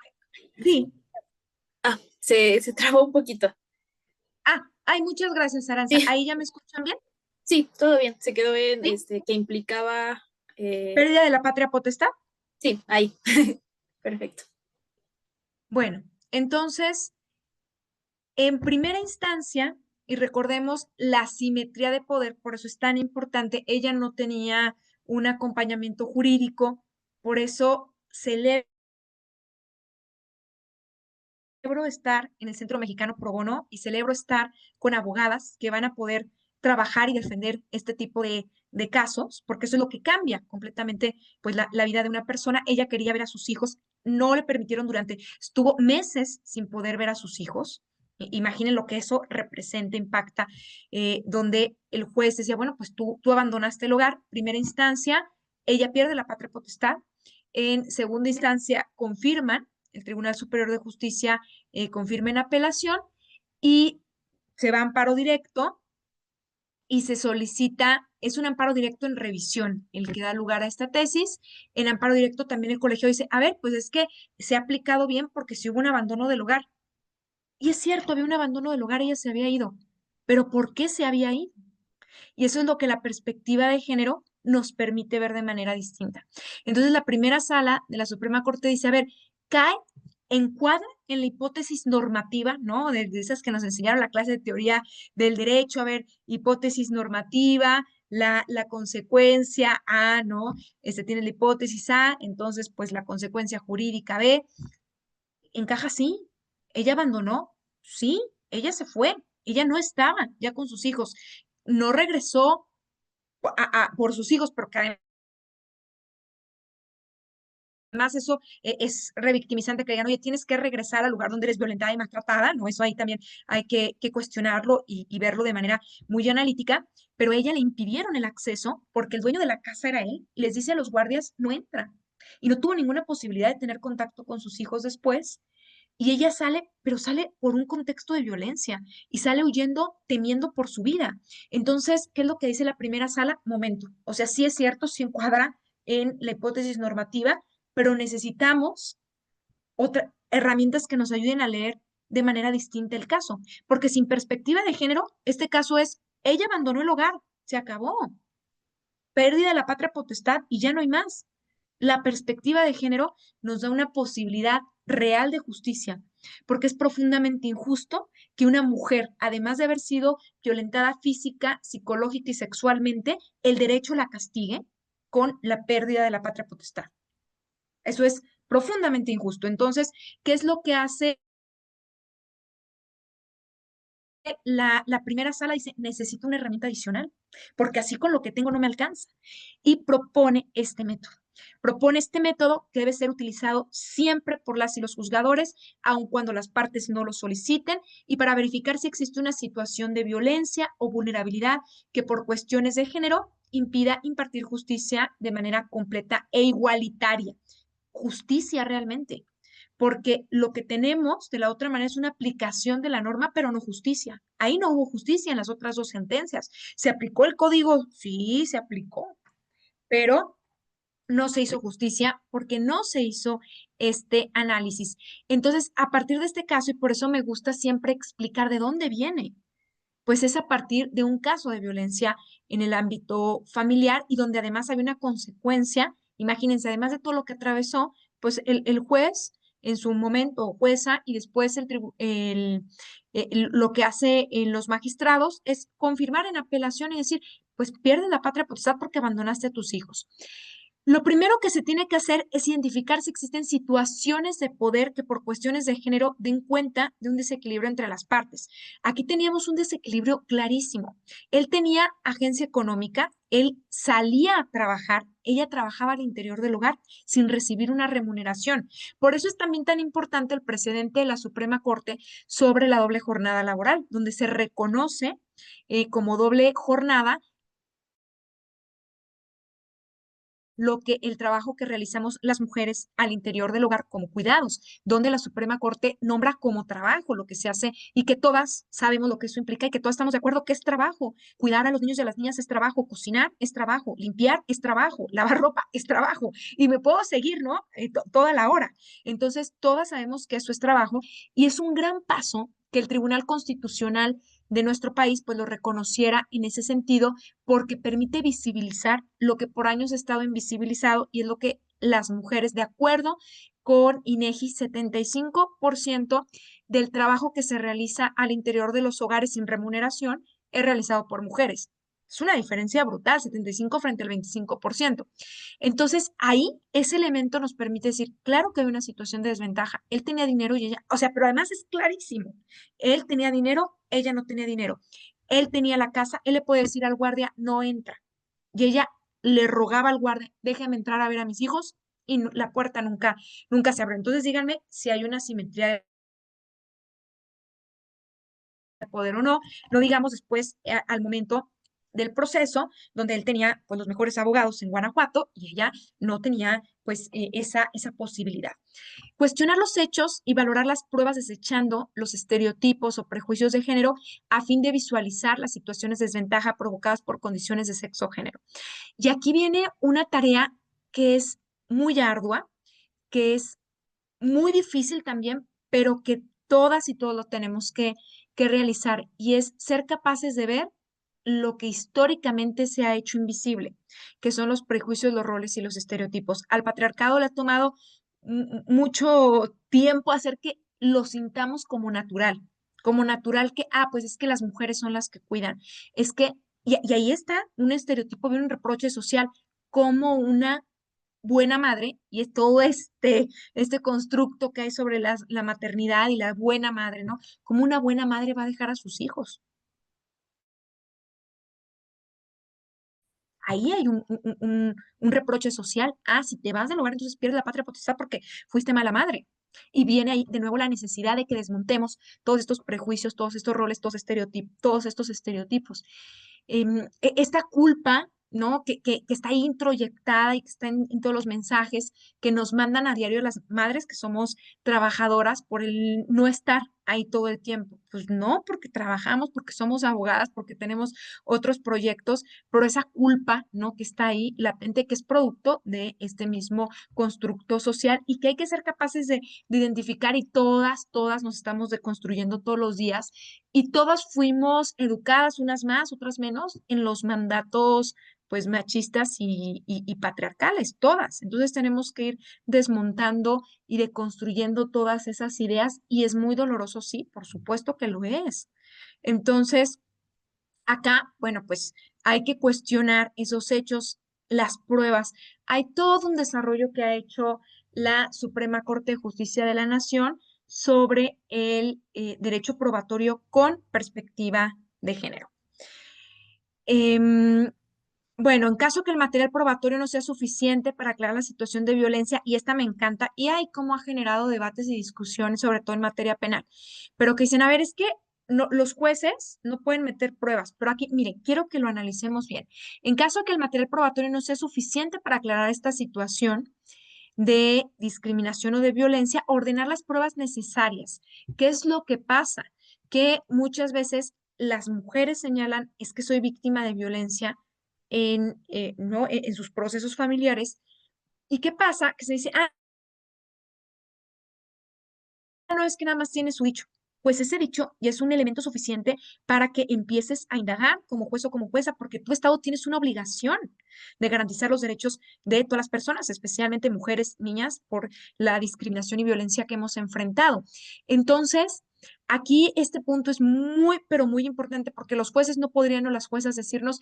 Sí. se trabó un poquito. Ay, muchas gracias, Aranza. Sí, ¿Ahí ya me escuchan bien? sí, todo bien. Se quedó en Sí. que implicaba. Pérdida de la patria potestad. Sí, ahí. Perfecto. Bueno, entonces, en primera instancia, y recordemos la simetría de poder, por eso es tan importante, ella no tenía un acompañamiento jurídico, por eso celebro estar en el Centro Mexicano Pro Bono y celebro estar con abogadas que van a poder trabajar y defender este tipo de casos, porque eso es lo que cambia completamente pues la vida de una persona. Ella quería ver a sus hijos, no le permitieron estuvo meses sin poder ver a sus hijos. Imaginen lo que eso representa, impacta, donde el juez decía, bueno, pues tú abandonaste el hogar, primera instancia, ella pierde la patria potestad, en segunda instancia confirman, el Tribunal Superior de Justicia confirma en apelación y se va a amparo directo y se solicita, es un amparo directo en revisión el que da lugar a esta tesis. En amparo directo también el colegio dice, a ver, pues es que se ha aplicado bien porque si hubo un abandono del hogar. Y es cierto, había un abandono del hogar, ella se había ido, pero ¿por qué se había ido? Y eso es lo que la perspectiva de género nos permite ver de manera distinta. Entonces, la primera sala de la Suprema Corte dice, a ver, cae, encuadra en la hipótesis normativa, ¿no? De esas que nos enseñaron la clase de teoría del derecho, a ver, hipótesis normativa, la consecuencia A, ¿no? Tiene la hipótesis A, entonces, pues la consecuencia jurídica B, encaja sí. Ella abandonó, sí, ella se fue, ella no estaba ya con sus hijos, no regresó por sus hijos, porque además eso es revictimizante que digan, oye, tienes que regresar al lugar donde eres violentada y maltratada, ¿no? Eso ahí también hay que cuestionarlo y verlo de manera muy analítica, pero a ella le impidieron el acceso porque el dueño de la casa era él y les dice a los guardias, no entra. Y no tuvo ninguna posibilidad de tener contacto con sus hijos después. Y ella sale, pero sale por un contexto de violencia y sale huyendo, temiendo por su vida. Entonces, ¿qué es lo que dice la primera sala? Momento. O sea, sí es cierto, sí encuadra en la hipótesis normativa, pero necesitamos otras herramientas que nos ayuden a leer de manera distinta el caso, porque sin perspectiva de género, este caso es, ella abandonó el hogar, se acabó, pérdida de la patria potestad y ya no hay más. La perspectiva de género nos da una posibilidad real de justicia, porque es profundamente injusto que una mujer, además de haber sido violentada física, psicológica y sexualmente, el derecho la castigue con la pérdida de la patria potestad. Eso es profundamente injusto. Entonces, ¿qué es lo que hace la primera sala? Dice, necesito una herramienta adicional, porque así con lo que tengo no me alcanza. Y propone este método. Propone este método que debe ser utilizado siempre por las y los juzgadores, aun cuando las partes no lo soliciten, y para verificar si existe una situación de violencia o vulnerabilidad que por cuestiones de género impida impartir justicia de manera completa e igualitaria. Justicia realmente, porque lo que tenemos de la otra manera es una aplicación de la norma, pero no justicia. Ahí no hubo justicia en las otras dos sentencias. ¿Se aplicó el código? Sí, se aplicó, pero no se hizo justicia porque no se hizo este análisis. Entonces, a partir de este caso, y por eso me gusta siempre explicar de dónde viene, pues es a partir de un caso de violencia en el ámbito familiar y donde además hay una consecuencia. Imagínense, además de todo lo que atravesó, pues el juez en su momento, o jueza, y después lo que hace en los magistrados es confirmar en apelación y decir, pues pierdes la patria potestad porque abandonaste a tus hijos. Lo primero que se tiene que hacer es identificar si existen situaciones de poder que por cuestiones de género den cuenta de un desequilibrio entre las partes. Aquí teníamos un desequilibrio clarísimo. Él tenía agencia económica, él salía a trabajar, ella trabajaba al interior del hogar sin recibir una remuneración. Por eso es también tan importante el precedente de la Suprema Corte sobre la doble jornada laboral, donde se reconoce como doble jornada el trabajo que realizamos las mujeres al interior del hogar como cuidados, donde la Suprema Corte nombra como trabajo lo que se hace y que todas sabemos lo que eso implica y que todas estamos de acuerdo que es trabajo. Cuidar a los niños y a las niñas es trabajo, cocinar es trabajo, limpiar es trabajo, lavar ropa es trabajo y me puedo seguir, ¿no? Toda la hora. Entonces, todas sabemos que eso es trabajo y es un gran paso que el Tribunal Constitucional de nuestro país pues lo reconociera en ese sentido porque permite visibilizar lo que por años ha estado invisibilizado y es lo que las mujeres, de acuerdo con INEGI, 75% del trabajo que se realiza al interior de los hogares sin remuneración es realizado por mujeres. Es una diferencia brutal, 75 frente al 25%. Entonces, ahí ese elemento nos permite decir, claro que hay una situación de desventaja. Él tenía dinero y ella, o sea, pero además es clarísimo. Él tenía dinero, ella no tenía dinero. Él tenía la casa, él le puede decir al guardia, no entra. Y ella le rogaba al guardia, déjame entrar a ver a mis hijos y la puerta nunca se abre. Entonces díganme si hay una simetría de poder o no, no digamos después al momento del proceso, donde él tenía pues los mejores abogados en Guanajuato y ella no tenía pues esa posibilidad. Cuestionar los hechos y valorar las pruebas desechando los estereotipos o prejuicios de género a fin de visualizar las situaciones de desventaja provocadas por condiciones de sexo o género. Y aquí viene una tarea que es muy ardua, que es muy difícil también, pero que todas y todos lo tenemos que realizar y es ser capaces de ver lo que históricamente se ha hecho invisible, que son los prejuicios, los roles y los estereotipos. Al patriarcado le ha tomado mucho tiempo hacer que lo sintamos como natural que, pues es que las mujeres son las que cuidan, es que, y ahí está un estereotipo, un reproche social como una buena madre y es todo este constructo que hay sobre la maternidad y la buena madre, ¿no? Como una buena madre va a dejar a sus hijos. Ahí hay un reproche social. Si te vas del hogar, entonces pierdes la patria potestad porque fuiste mala madre. Y viene ahí de nuevo la necesidad de que desmontemos todos estos prejuicios, todos estos roles, todos estos estereotipos. Esta culpa, ¿no? Que está ahí introyectada y que está en todos los mensajes que nos mandan a diario las madres que somos trabajadoras por el no estar ahí todo el tiempo. Pues no, porque trabajamos, porque somos abogadas, porque tenemos otros proyectos, pero esa culpa, ¿no? Que está ahí latente, que es producto de este mismo constructo social y que hay que ser capaces de identificar y todas nos estamos deconstruyendo todos los días y todas fuimos educadas, unas más, otras menos, en los mandatos pues machistas y patriarcales, todas. Entonces tenemos que ir desmontando y deconstruyendo todas esas ideas y es muy doloroso, sí, por supuesto que lo es. Entonces, acá, bueno, pues hay que cuestionar esos hechos, las pruebas. Hay todo un desarrollo que ha hecho la Suprema Corte de Justicia de la Nación sobre el derecho probatorio con perspectiva de género. Em, Bueno, en caso que el material probatorio no sea suficiente para aclarar la situación de violencia, y esta me encanta, y hay cómo ha generado debates y discusiones, sobre todo en materia penal, pero que dicen, a ver, es que no, los jueces no pueden meter pruebas, pero aquí, mire, quiero que lo analicemos bien. En caso que el material probatorio no sea suficiente para aclarar esta situación de discriminación o de violencia, ordenar las pruebas necesarias. ¿Qué es lo que pasa? Que muchas veces las mujeres señalan, es que soy víctima de violencia ¿no? En sus procesos familiares. ¿Y qué pasa? Que se dice, no es que nada más tiene su dicho. Pues ese dicho ya es un elemento suficiente para que empieces a indagar como juez o como jueza, porque tu Estado tienes una obligación de garantizar los derechos de todas las personas, especialmente mujeres, niñas, por la discriminación y violencia que hemos enfrentado. Entonces, aquí este punto es muy, pero muy importante, porque los jueces no podrían o las juezas decirnos,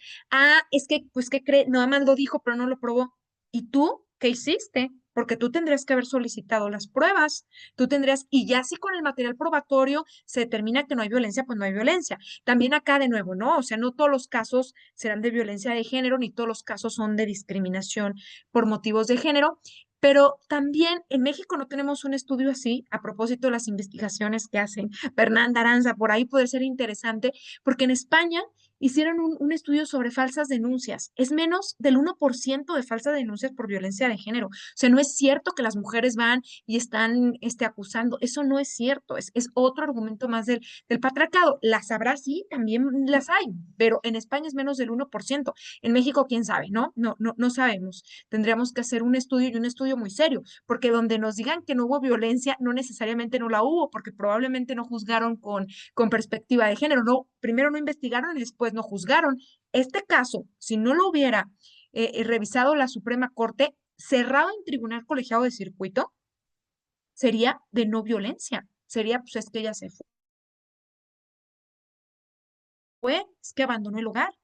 es que, pues, ¿qué cree? Nada más lo dijo, pero no lo probó. ¿Y tú qué hiciste? Porque tú tendrías que haber solicitado las pruebas. Tú tendrías, y ya si con el material probatorio se determina que no hay violencia, pues no hay violencia. También acá de nuevo, ¿no? O sea, no todos los casos serán de violencia de género, ni todos los casos son de discriminación por motivos de género, pero también en México no tenemos un estudio así, a propósito de las investigaciones que hacen Fernanda Aranza, por ahí puede ser interesante, porque en España hicieron un estudio sobre falsas denuncias. Es menos del 1% de falsas denuncias por violencia de género. O sea, no es cierto que las mujeres van y están acusando. Eso no es cierto, es otro argumento más del patriarcado. Las habrá, sí, también las hay, pero en España es menos del 1%. En México, quién sabe, ¿no? No sabemos. Tendríamos que hacer un estudio y un estudio muy serio, porque donde nos digan que no hubo violencia, no necesariamente no la hubo, porque probablemente no juzgaron con perspectiva de género. No, primero no investigaron y después no juzgaron. Este caso, si no lo hubiera revisado la Suprema Corte, cerrado en tribunal colegiado de circuito, sería de no violencia. Sería, pues es que ella se fue, es que abandonó el hogar.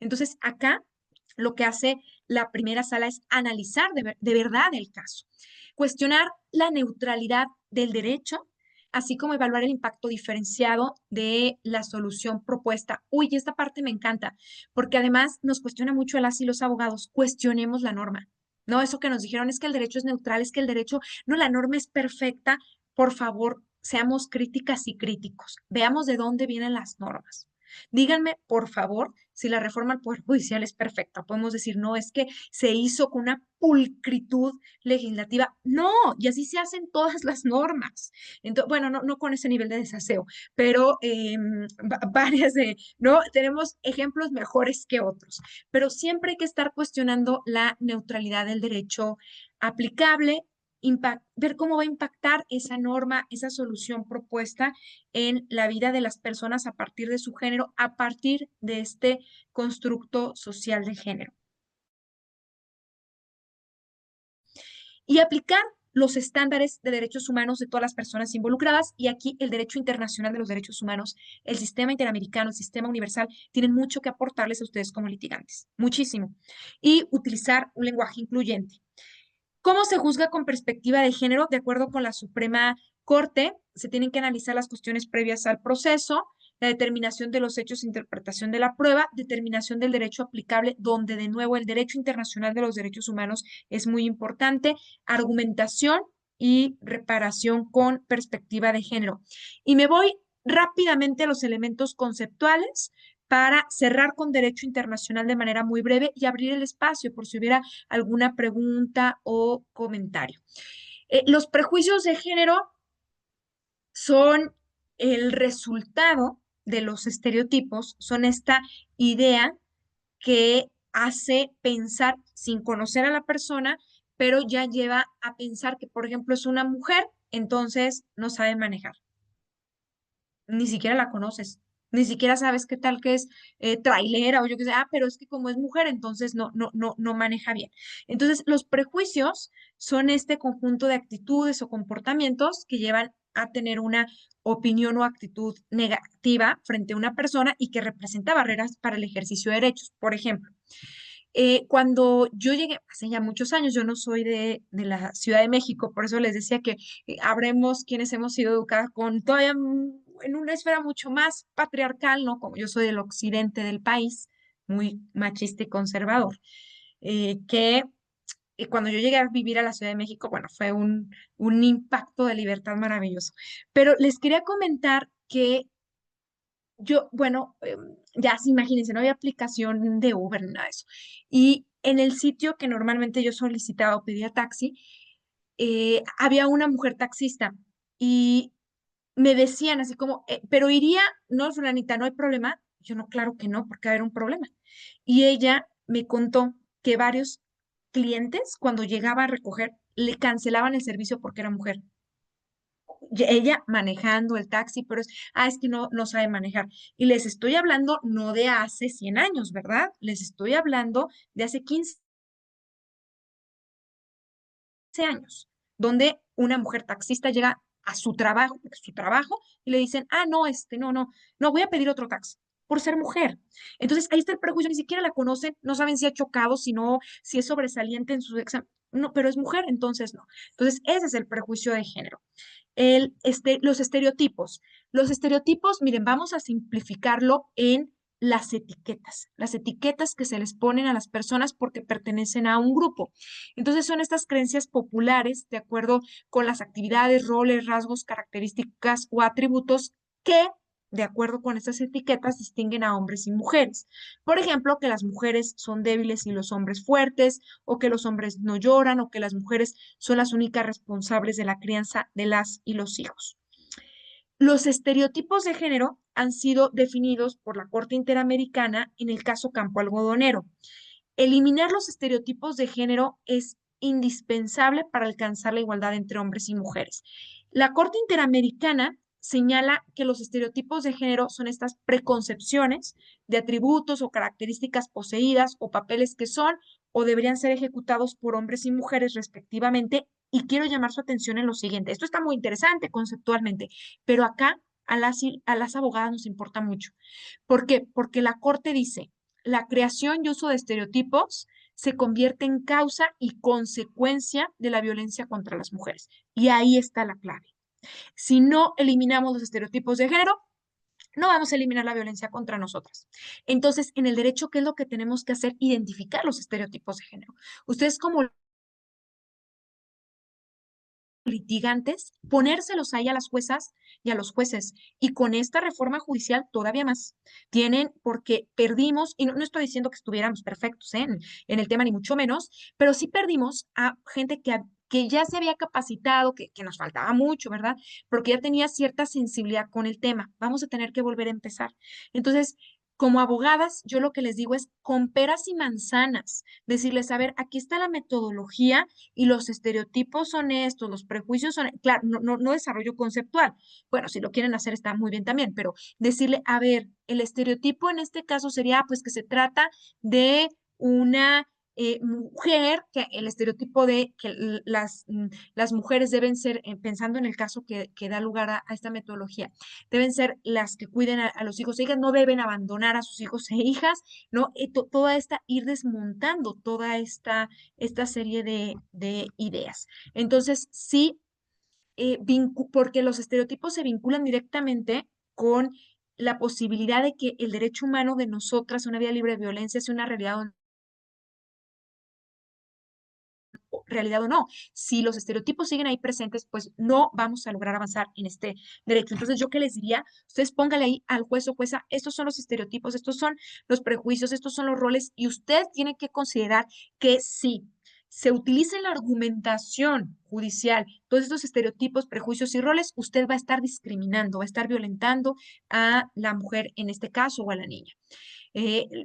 Entonces, acá lo que hace la primera sala es analizar de verdad el caso, cuestionar la neutralidad del derecho, así como evaluar el impacto diferenciado de la solución propuesta. Uy, esta parte me encanta, porque además nos cuestiona mucho a las y los abogados, cuestionemos la norma. No, eso que nos dijeron es que el derecho es neutral, es que el derecho, no, la norma es perfecta. Por favor, seamos críticas y críticos. Veamos de dónde vienen las normas. Díganme, por favor, si la reforma al Poder Judicial es perfecta. Podemos decir, no, es que se hizo con una pulcritud legislativa. No, y así se hacen todas las normas. Entonces, bueno, no con ese nivel de desaseo, pero varias ¿no? Tenemos ejemplos mejores que otros, pero siempre hay que estar cuestionando la neutralidad del derecho aplicable, ver cómo va a impactar esa norma, esa solución propuesta en la vida de las personas a partir de su género, a partir de este constructo social de género. Y aplicar los estándares de derechos humanos de todas las personas involucradas, y aquí el derecho internacional de los derechos humanos, el sistema interamericano, el sistema universal, tienen mucho que aportarles a ustedes como litigantes, muchísimo. Y utilizar un lenguaje incluyente. ¿Cómo se juzga con perspectiva de género? De acuerdo con la Suprema Corte, se tienen que analizar las cuestiones previas al proceso, la determinación de los hechos, interpretación de la prueba, determinación del derecho aplicable, donde de nuevo el derecho internacional de los derechos humanos es muy importante, argumentación y reparación con perspectiva de género. Y me voy rápidamente a los elementos conceptuales para cerrar con derecho internacional de manera muy breve y abrir el espacio por si hubiera alguna pregunta o comentario. Los prejuicios de género son el resultado de los estereotipos, son esta idea que hace pensar sin conocer a la persona, pero ya lleva a pensar que, por ejemplo, es una mujer, entonces no sabe manejar, ni siquiera la conoces, ni siquiera sabes qué tal que es trailera o yo qué sé, pero es que como es mujer, entonces no maneja bien. Entonces, los prejuicios son este conjunto de actitudes o comportamientos que llevan a tener una opinión o actitud negativa frente a una persona y que representa barreras para el ejercicio de derechos. Por ejemplo, cuando yo llegué, hace ya muchos años, yo no soy de la Ciudad de México, por eso les decía que habremos quienes hemos sido educadas con todavía en una esfera mucho más patriarcal, ¿no? Como yo soy del occidente del país, muy machista y conservador, que cuando yo llegué a vivir a la Ciudad de México, bueno, fue un impacto de libertad maravilloso. Pero les quería comentar que yo, bueno, ya se imagínense, no había aplicación de Uber ni nada de eso. Y en el sitio que normalmente yo solicitaba o pedía taxi, había una mujer taxista y me decían así como, pero iría, no, Fulanita, no hay problema. Yo no, claro que no, porque va a haber un problema. Y ella me contó que varios clientes, cuando llegaba a recoger, le cancelaban el servicio porque era mujer. Ella manejando el taxi, pero es que no sabe manejar. Y les estoy hablando no de hace 100 años, ¿verdad? Les estoy hablando de hace 15 años, donde una mujer taxista llega a su trabajo, y le dicen, no, no, voy a pedir otro taxi por ser mujer. Entonces, ahí está el prejuicio, ni siquiera la conocen, no saben si ha chocado, si es sobresaliente en su examen, no, pero es mujer, entonces no. Entonces, ese es el prejuicio de género. Los estereotipos. Los estereotipos, miren, vamos a simplificarlo en las etiquetas que se les ponen a las personas porque pertenecen a un grupo. Entonces son estas creencias populares de acuerdo con las actividades, roles, rasgos, características o atributos que, de acuerdo con estas etiquetas, distinguen a hombres y mujeres. Por ejemplo, que las mujeres son débiles y los hombres fuertes, o que los hombres no lloran, o que las mujeres son las únicas responsables de la crianza de las y los hijos. Los estereotipos de género han sido definidos por la Corte Interamericana en el caso Campo Algodonero. Eliminar los estereotipos de género es indispensable para alcanzar la igualdad entre hombres y mujeres. La Corte Interamericana señala que los estereotipos de género son estas preconcepciones de atributos o características poseídas o papeles que son o deberían ser ejecutados por hombres y mujeres respectivamente. Y quiero llamar su atención en lo siguiente. Esto está muy interesante conceptualmente, pero acá a las abogadas nos importa mucho. ¿Por qué? Porque la Corte dice, la creación y uso de estereotipos se convierte en causa y consecuencia de la violencia contra las mujeres. Y ahí está la clave. Si no eliminamos los estereotipos de género, no vamos a eliminar la violencia contra nosotras. Entonces, en el derecho, ¿qué es lo que tenemos que hacer? Identificar los estereotipos de género. Ustedes como litigantes, ponérselos ahí a las juezas y a los jueces. Y con esta reforma judicial todavía más. Porque perdimos, y no estoy diciendo que estuviéramos perfectos en el tema, ni mucho menos, pero sí perdimos a gente que ya se había capacitado, que nos faltaba mucho, ¿verdad? Porque ya tenía cierta sensibilidad con el tema. Vamos a tener que volver a empezar. Entonces, como abogadas, yo lo que les digo es con peras y manzanas, decirles, a ver, aquí está la metodología y los estereotipos son estos, los prejuicios son, claro, no desarrollo conceptual. Bueno, si lo quieren hacer está muy bien también, pero decirle, a ver, el estereotipo en este caso sería pues que se trata de una mujer, que el estereotipo de que las mujeres deben ser, pensando en el caso que da lugar a esta metodología, deben ser las que cuiden a los hijos e hijas, no deben abandonar a sus hijos e hijas, ¿no? Toda esta, ir desmontando toda esta serie de ideas. Entonces, sí, porque los estereotipos se vinculan directamente con la posibilidad de que el derecho humano de nosotras, una vida libre de violencia, sea una realidad o no. Si los estereotipos siguen ahí presentes, pues no vamos a lograr avanzar en este derecho. Entonces, ¿yo qué les diría? Ustedes póngale ahí al juez o jueza, estos son los estereotipos, estos son los prejuicios, estos son los roles, y usted tiene que considerar que sí se utiliza en la argumentación judicial todos estos estereotipos, prejuicios y roles, usted va a estar discriminando, va a estar violentando a la mujer en este caso o a la niña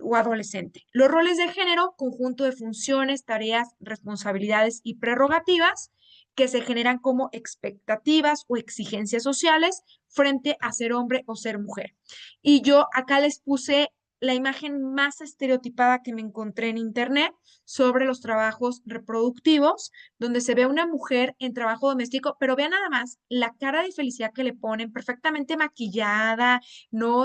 o adolescente. Los roles de género, conjunto de funciones, tareas, responsabilidades y prerrogativas que se generan como expectativas o exigencias sociales frente a ser hombre o ser mujer. Y yo acá les puse la imagen más estereotipada que me encontré en internet sobre los trabajos reproductivos, donde se ve a una mujer en trabajo doméstico, pero vean nada más la cara de felicidad que le ponen, perfectamente maquillada, ¿no?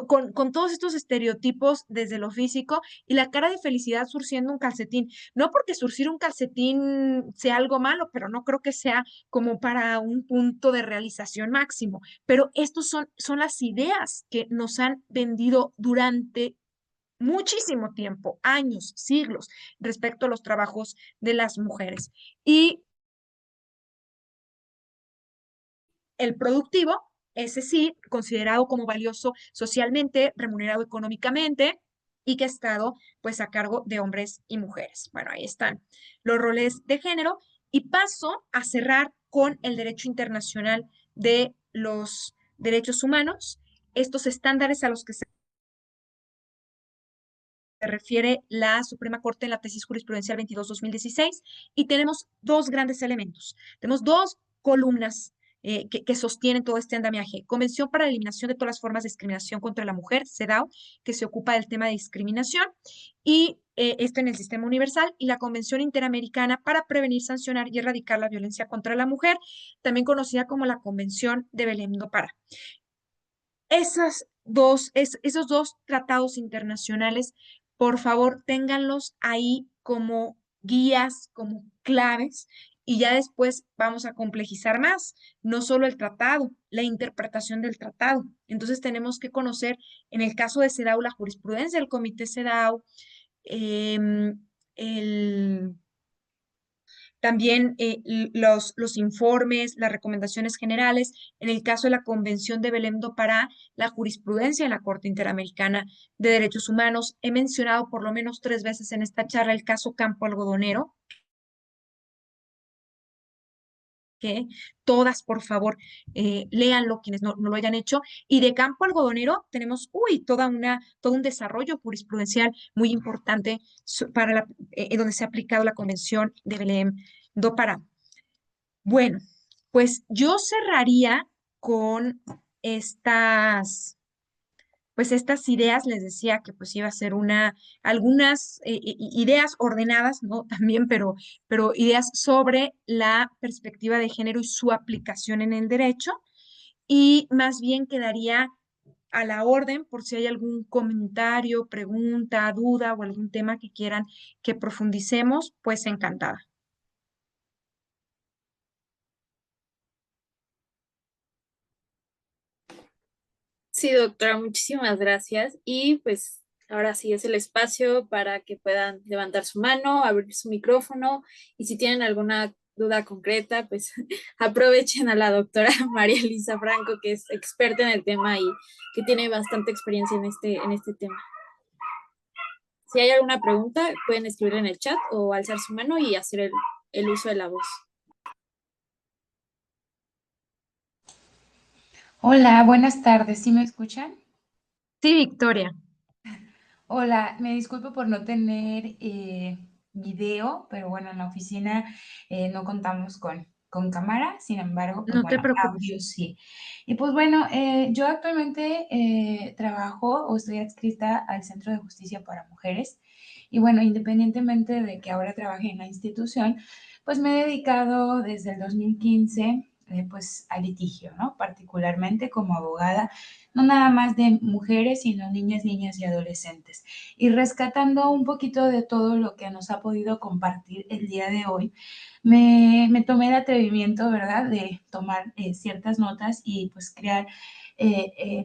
Con todos estos estereotipos desde lo físico, y la cara de felicidad surciendo un calcetín. No porque surcir un calcetín sea algo malo, pero no creo que sea como para un punto de realización máximo. Pero estos son las ideas que nos han vendido durante muchísimo tiempo, años, siglos, respecto a los trabajos de las mujeres. Y el productivo, ese sí, considerado como valioso socialmente, remunerado económicamente y que ha estado pues a cargo de hombres y mujeres. Bueno, ahí están los roles de género y paso a cerrar con el derecho internacional de los derechos humanos, estos estándares a los que se refiere la Suprema Corte en la tesis jurisprudencial 22-2016 y tenemos dos grandes elementos. Tenemos dos columnas que sostienen todo este andamiaje. Convención para la Eliminación de todas las formas de discriminación contra la mujer, CEDAW, que se ocupa del tema de discriminación, y esto en el sistema universal, y la Convención Interamericana para prevenir, sancionar y erradicar la violencia contra la mujer, también conocida como la Convención de Belém do Pará. Esos dos tratados internacionales, por favor, ténganlos ahí como guías, como claves, y ya después vamos a complejizar más, no solo el tratado, la interpretación del tratado. Entonces tenemos que conocer, en el caso de CEDAW, la jurisprudencia del Comité CEDAW, el también los informes, las recomendaciones generales. En el caso de la Convención de Belém do Pará, la jurisprudencia de la Corte Interamericana de Derechos Humanos. He mencionado por lo menos 3 veces en esta charla el caso Campo Algodonero, que todas, por favor, léanlo quienes no lo hayan hecho. Y de Campo Algodonero tenemos, todo un desarrollo jurisprudencial muy importante donde se ha aplicado la Convención de Belém do Pará. Bueno, pues yo cerraría con estas ideas. Les decía que pues iba a ser algunas ideas ordenadas, ¿no? También, pero ideas sobre la perspectiva de género y su aplicación en el derecho, y más bien quedaría a la orden por si hay algún comentario, pregunta, duda o algún tema que quieran que profundicemos, pues encantada. Sí, doctora, muchísimas gracias. Y pues ahora sí es el espacio para que puedan levantar su mano, abrir su micrófono y si tienen alguna duda concreta, pues aprovechen a la doctora María Elisa Franco, que es experta en el tema y que tiene bastante experiencia en este tema. Si hay alguna pregunta, pueden escribir en el chat o alzar su mano y hacer el uso de la voz. Hola, buenas tardes. ¿Sí me escuchan? Sí, Victoria. Hola, me disculpo por no tener video, pero bueno, en la oficina no contamos con cámara, sin embargo, pues No te bueno, preocupes. audio sí. Y pues bueno, yo actualmente trabajo o estoy adscrita al Centro de Justicia para Mujeres. Y bueno, independientemente de que ahora trabaje en la institución, pues me he dedicado desde el 2015 pues al litigio, ¿no? Particularmente como abogada, no nada más de mujeres, sino niñas, niñas y adolescentes. Y rescatando un poquito de todo lo que nos ha podido compartir el día de hoy, me tomé el atrevimiento, ¿verdad?, de tomar ciertas notas y pues crear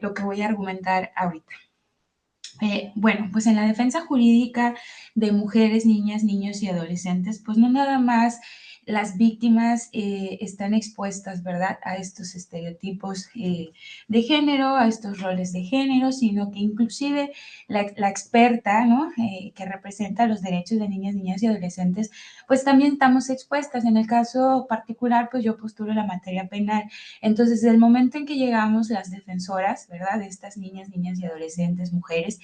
lo que voy a argumentar ahorita. Bueno, pues en la defensa jurídica de mujeres, niñas, niños y adolescentes, pues no nada más las víctimas están expuestas, ¿verdad?, a estos estereotipos de género, a estos roles de género, sino que inclusive la experta, ¿no?, que representa los derechos de niñas, niñas y adolescentes, pues también estamos expuestas. En el caso particular, pues yo postulo la materia penal. Entonces, desde el momento en que llegamos las defensoras, ¿verdad?, de estas niñas, niñas y adolescentes, mujeres,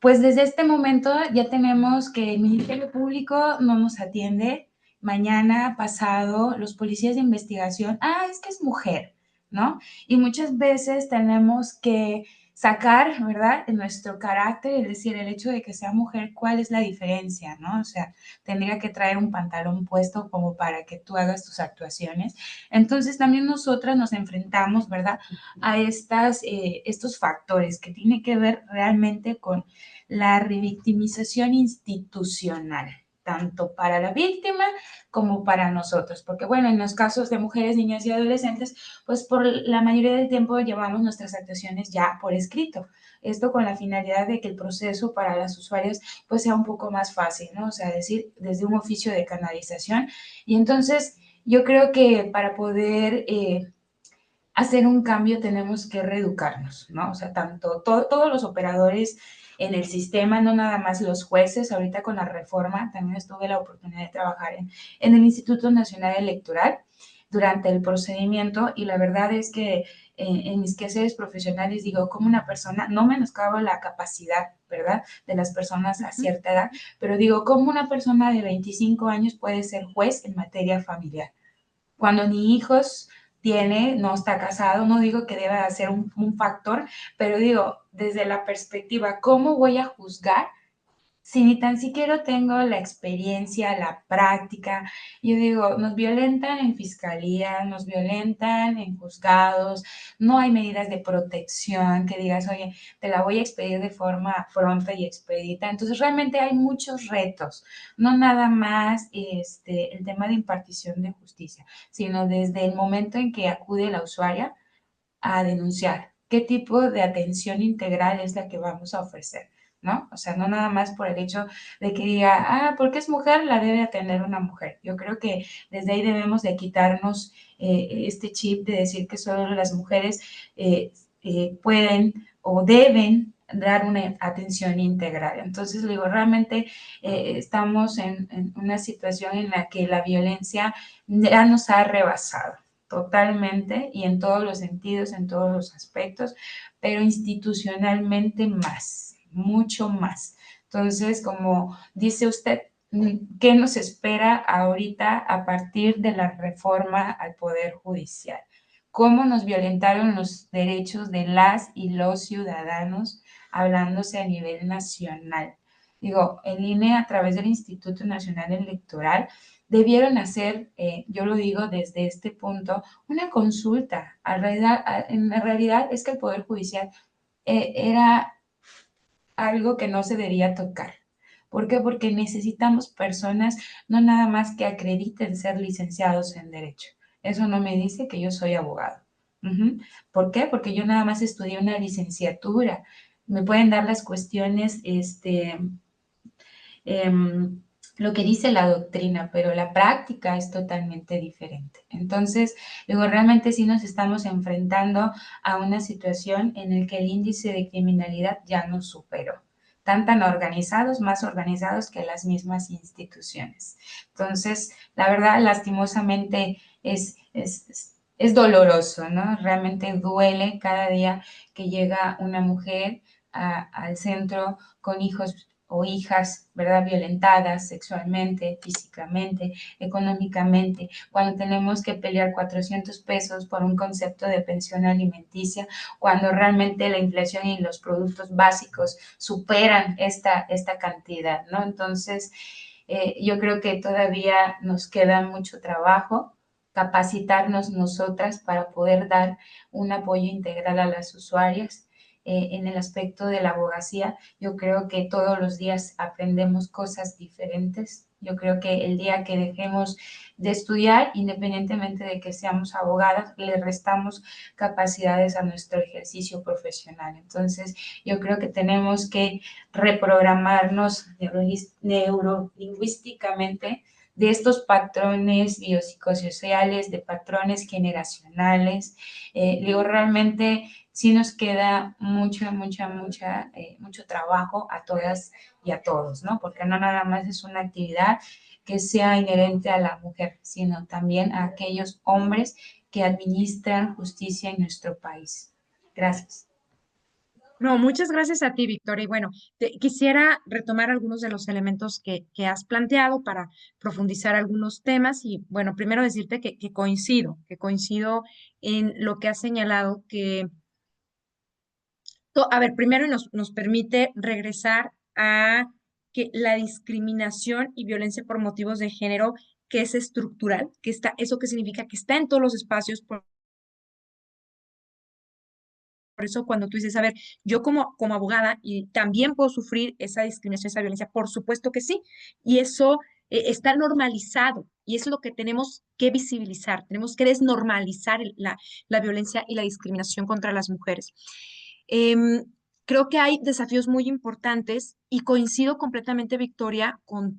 pues desde este momento ya tenemos que el Ministerio Público no nos atiende. Mañana, pasado, los policías de investigación, es que es mujer, ¿no? Y muchas veces tenemos que sacar, ¿verdad?, nuestro carácter, es decir, el hecho de que sea mujer, ¿cuál es la diferencia, no? O sea, tendría que traer un pantalón puesto como para que tú hagas tus actuaciones. Entonces, también nosotras nos enfrentamos, ¿verdad?, a estos factores que tienen que ver realmente con la revictimización institucional. tanto para la víctima como para nosotros, porque bueno, en los casos de mujeres, niñas y adolescentes, pues por la mayoría del tiempo llevamos nuestras actuaciones ya por escrito. Esto con la finalidad de que el proceso para las usuarias pues sea un poco más fácil, ¿no? O sea, decir, desde un oficio de canalización. Y entonces yo creo que para poder hacer un cambio tenemos que reeducarnos, ¿no? O sea, tanto todos los operadores en el sistema, no nada más los jueces, ahorita con la reforma, también tuve la oportunidad de trabajar en el Instituto Nacional Electoral durante el procedimiento y la verdad es que en mis quehaceres profesionales digo, como una persona, no menoscabo la capacidad, ¿verdad?, de las personas a cierta edad, pero digo, como una persona de 25 años puede ser juez en materia familiar cuando ni hijos tiene, no está casado, no digo que deba ser un factor, pero digo, desde la perspectiva, ¿cómo voy a juzgar si ni tan siquiera tengo la experiencia, la práctica? Yo digo, nos violentan en fiscalía, nos violentan en juzgados, no hay medidas de protección que digas, oye, te la voy a expedir de forma pronta y expedita. Entonces, realmente hay muchos retos, no nada más el tema de impartición de justicia, sino desde el momento en que acude la usuaria a denunciar, qué tipo de atención integral es la que vamos a ofrecer, ¿no? O sea, no nada más por el hecho de que diga, porque es mujer, la debe atender una mujer. Yo creo que desde ahí debemos de quitarnos este chip de decir que solo las mujeres pueden o deben dar una atención integral. Entonces, digo, realmente estamos en una situación en la que la violencia ya nos ha rebasado totalmente y en todos los sentidos, en todos los aspectos, pero institucionalmente más, mucho más. Entonces, como dice usted, ¿qué nos espera ahorita a partir de la reforma al Poder Judicial? ¿Cómo nos violentaron los derechos de las y los ciudadanos hablándose a nivel nacional? Digo, el INE a través del Instituto Nacional Electoral debieron hacer, yo lo digo desde este punto, una consulta. En la realidad es que el Poder Judicial era algo que no se debía tocar. ¿Por qué? Porque necesitamos personas no nada más que acrediten ser licenciados en Derecho. Eso no me dice que yo soy abogado. ¿Por qué? Porque yo nada más estudié una licenciatura. Me pueden dar las cuestiones, lo que dice la doctrina, pero la práctica es totalmente diferente. Entonces, digo, realmente sí nos estamos enfrentando a una situación en la que el índice de criminalidad ya nos superó. Tan organizados, más organizados que las mismas instituciones. Entonces, la verdad, lastimosamente es doloroso, ¿no? Realmente duele cada día que llega una mujer al centro con hijos o hijas, ¿verdad?, violentadas sexualmente, físicamente, económicamente, cuando tenemos que pelear 400 pesos por un concepto de pensión alimenticia, cuando realmente la inflación y los productos básicos superan esta cantidad, ¿no? Entonces, yo creo que todavía nos queda mucho trabajo, capacitarnos nosotras para poder dar un apoyo integral a las usuarias. En el aspecto de la abogacía, yo creo que todos los días aprendemos cosas diferentes. Yo creo que el día que dejemos de estudiar, independientemente de que seamos abogadas, le restamos capacidades a nuestro ejercicio profesional. Entonces, yo creo que tenemos que reprogramarnos neurolingüísticamente de estos patrones biopsicosociales, de patrones generacionales. Digo, realmente sí nos queda mucho trabajo a todas y a todos, ¿no? Porque no nada más es una actividad que sea inherente a la mujer, sino también a aquellos hombres que administran justicia en nuestro país. Gracias. No, muchas gracias a ti, Victoria. Y bueno, quisiera retomar algunos de los elementos que has planteado para profundizar algunos temas. Y bueno, primero decirte que coincido en lo que has señalado, que, a ver, primero nos permite regresar a que la discriminación y violencia por motivos de género, que es estructural, que está, eso que significa que está en todos los espacios. Por eso cuando tú dices, a ver, yo como abogada y también puedo sufrir esa discriminación, esa violencia, por supuesto que sí. Y eso está normalizado y es lo que tenemos que visibilizar. Tenemos que desnormalizar la violencia y la discriminación contra las mujeres. Em, Creo que hay desafíos muy importantes y coincido completamente, Victoria, con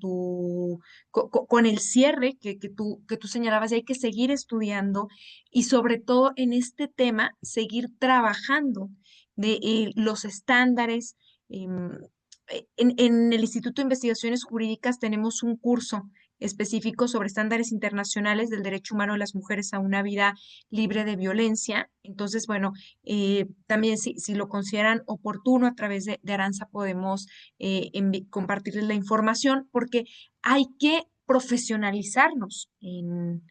el cierre que tú señalabas, y hay que seguir estudiando y sobre todo en este tema, seguir trabajando de los estándares. em, en el Instituto de Investigaciones Jurídicas tenemos un curso específico sobre estándares internacionales del derecho humano de las mujeres a una vida libre de violencia. Entonces, bueno, también si lo consideran oportuno, a través de Aranza podemos compartirles la información, porque hay que profesionalizarnos en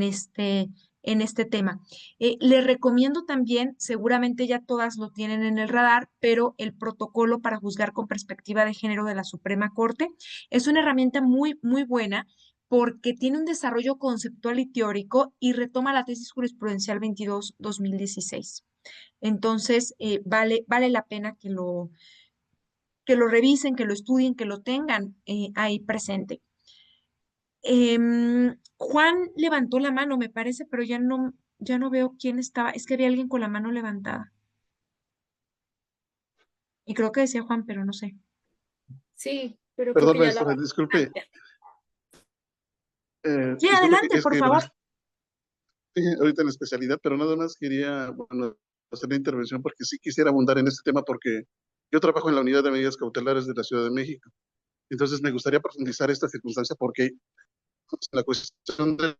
este, en este tema. Les recomiendo también, seguramente ya todas lo tienen en el radar, pero el protocolo para juzgar con perspectiva de género de la Suprema Corte es una herramienta muy, muy buena porque tiene un desarrollo conceptual y teórico y retoma la tesis jurisprudencial 22-2016. Entonces, vale la pena que lo revisen, que lo estudien, que lo tengan ahí presente. Juan levantó la mano, me parece, pero ya no veo quién estaba. Es que había alguien con la mano levantada. Y creo que decía Juan, pero no sé. Sí, pero creo Perdón, que ya la maestra, va. disculpe. Ya. Sí, Disculpe adelante, es por que favor. estoy ahorita en especialidad, pero nada más quería, bueno, hacer la intervención porque sí quisiera abundar en este tema porque yo trabajo en la unidad de medidas cautelares de la Ciudad de México. Entonces me gustaría profundizar esta circunstancia porque la cuestión del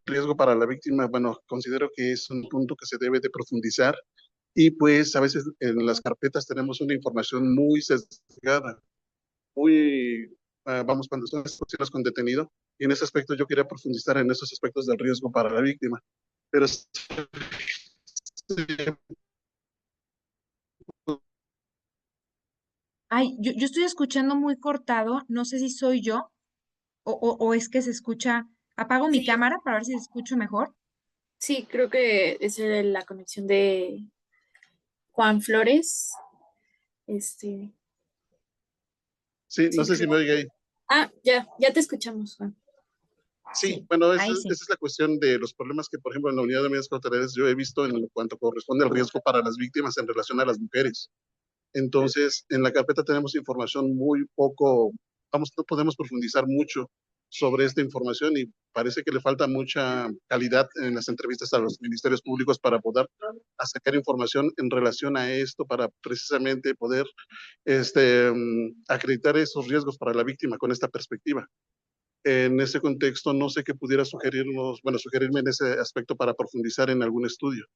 riesgo para la víctima, bueno, considero que es un punto que se debe de profundizar y pues a veces en las carpetas tenemos una información muy sesgada, muy, vamos, cuando son situaciones con detenido, y en ese aspecto yo quería profundizar en esos aspectos del riesgo para la víctima. Pero Ay, yo estoy escuchando muy cortado. No sé si soy yo o es que se escucha. Apago mi Sí, cámara para ver si se escucho mejor. sí, creo que es la conexión de Juan Flores. Este, sí, no sí, sé si me oiga ahí. ya te escuchamos, Juan. Sí, Sí, bueno, ahí esa sí. es la cuestión de los problemas que, por ejemplo, en la unidad de medidas cautelares yo he visto en cuanto corresponde al riesgo para las víctimas en relación a las mujeres. Entonces, en la carpeta tenemos información muy poco, vamos, no podemos profundizar mucho sobre esta información y parece que le falta mucha calidad en las entrevistas a los ministerios públicos para poder sacar información en relación a esto, para precisamente poder acreditar esos riesgos para la víctima con esta perspectiva. En ese contexto, no sé qué pudiera sugerirnos, bueno, sugerirme en ese aspecto para profundizar en algún estudio.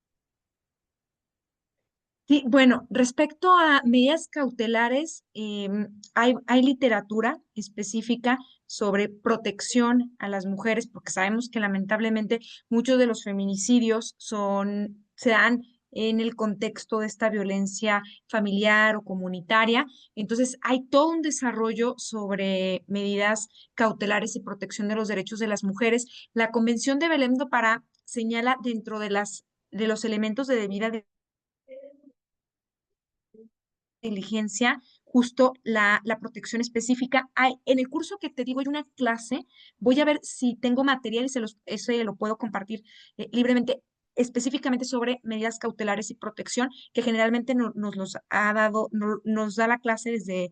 Sí, bueno, respecto a medidas cautelares, hay literatura específica sobre protección a las mujeres, porque sabemos que lamentablemente muchos de los feminicidios se dan en el contexto de esta violencia familiar o comunitaria. Entonces, hay todo un desarrollo sobre medidas cautelares y protección de los derechos de las mujeres. La Convención de Belém do Pará señala dentro de los elementos de debida diligencia, justo la protección específica. En el curso que te digo, hay una clase, voy a ver si tengo material y ese lo puedo compartir libremente, específicamente sobre medidas cautelares y protección, que generalmente nos los ha dado, nos da la clase desde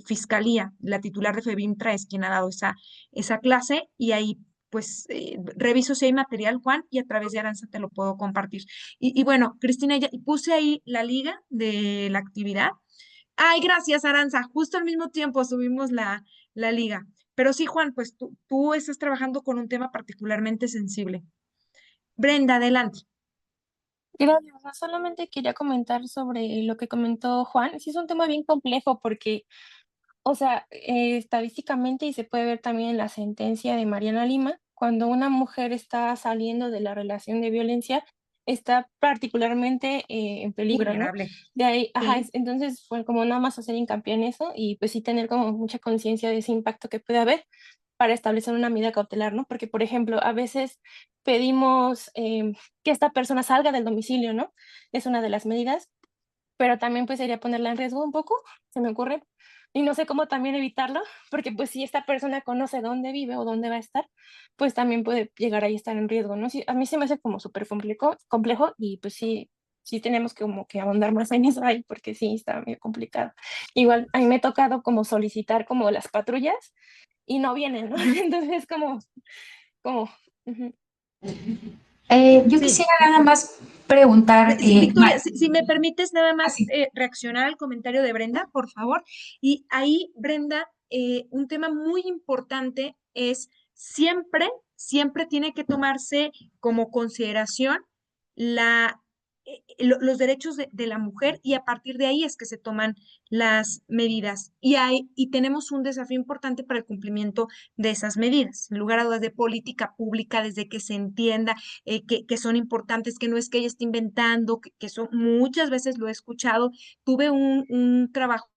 Fiscalía. La titular de FEBIMTRA es quien ha dado esa clase y ahí pues reviso si hay material, Juan, y a través de Aranza te lo puedo compartir. Y bueno, Cristina, ya puse ahí la liga de la actividad. Ay, gracias, Aranza. Justo al mismo tiempo subimos la liga. Pero sí, Juan, pues tú estás trabajando con un tema particularmente sensible. Brenda, adelante. Gracias. No, solamente quería comentar sobre lo que comentó Juan. Sí, es un tema bien complejo porque, o sea, estadísticamente, y se puede ver también en la sentencia de Mariana Lima, cuando una mujer está saliendo de la relación de violencia, está particularmente en peligro, ¿no? Vulnerable. De ahí, ajá, Sí. entonces, pues como nada más hacer hincapié en eso y pues sí tener como mucha conciencia de ese impacto que puede haber para establecer una medida cautelar, ¿no? Porque, por ejemplo, a veces pedimos que esta persona salga del domicilio, ¿no? Es una de las medidas, pero también pues sería ponerla en riesgo un poco, se me ocurre, porque pues puede estar en una situación de violencia, ¿no? Entonces, pues sí, tener como mucha conciencia de ese impacto que puede haber para establecer una medida cautelar, ¿no? Porque, por ejemplo, a veces pedimos que esta persona salga del domicilio, ¿no? Es una de las medidas, pero también pues sería ponerla en riesgo un poco, se me ocurre, y no sé cómo también evitarlo, porque pues si esta persona conoce dónde vive o dónde va a estar, pues también puede llegar ahí a estar en riesgo, ¿no? Sí, a mí se me hace como súper complejo y pues sí, sí tenemos que como que ahondar más en eso ahí, porque sí, está medio complicado. Igual a mí me ha tocado como solicitar como las patrullas y no vienen, ¿no? Ujú. Entonces como, ujú. Yo Sí, quisiera nada más preguntar, Sí, Victoria, si me permites nada más así. reaccionar al comentario de Brenda, por favor. Y ahí, Brenda, un tema muy importante es siempre tiene que tomarse como consideración los derechos de la mujer y a partir de ahí es que se toman las medidas. Y tenemos un desafío importante para el cumplimiento de esas medidas, sin lugar a dudas, de política pública, desde que se entienda que son importantes, que no es que ella esté inventando, que son, muchas veces lo he escuchado. Tuve un trabajo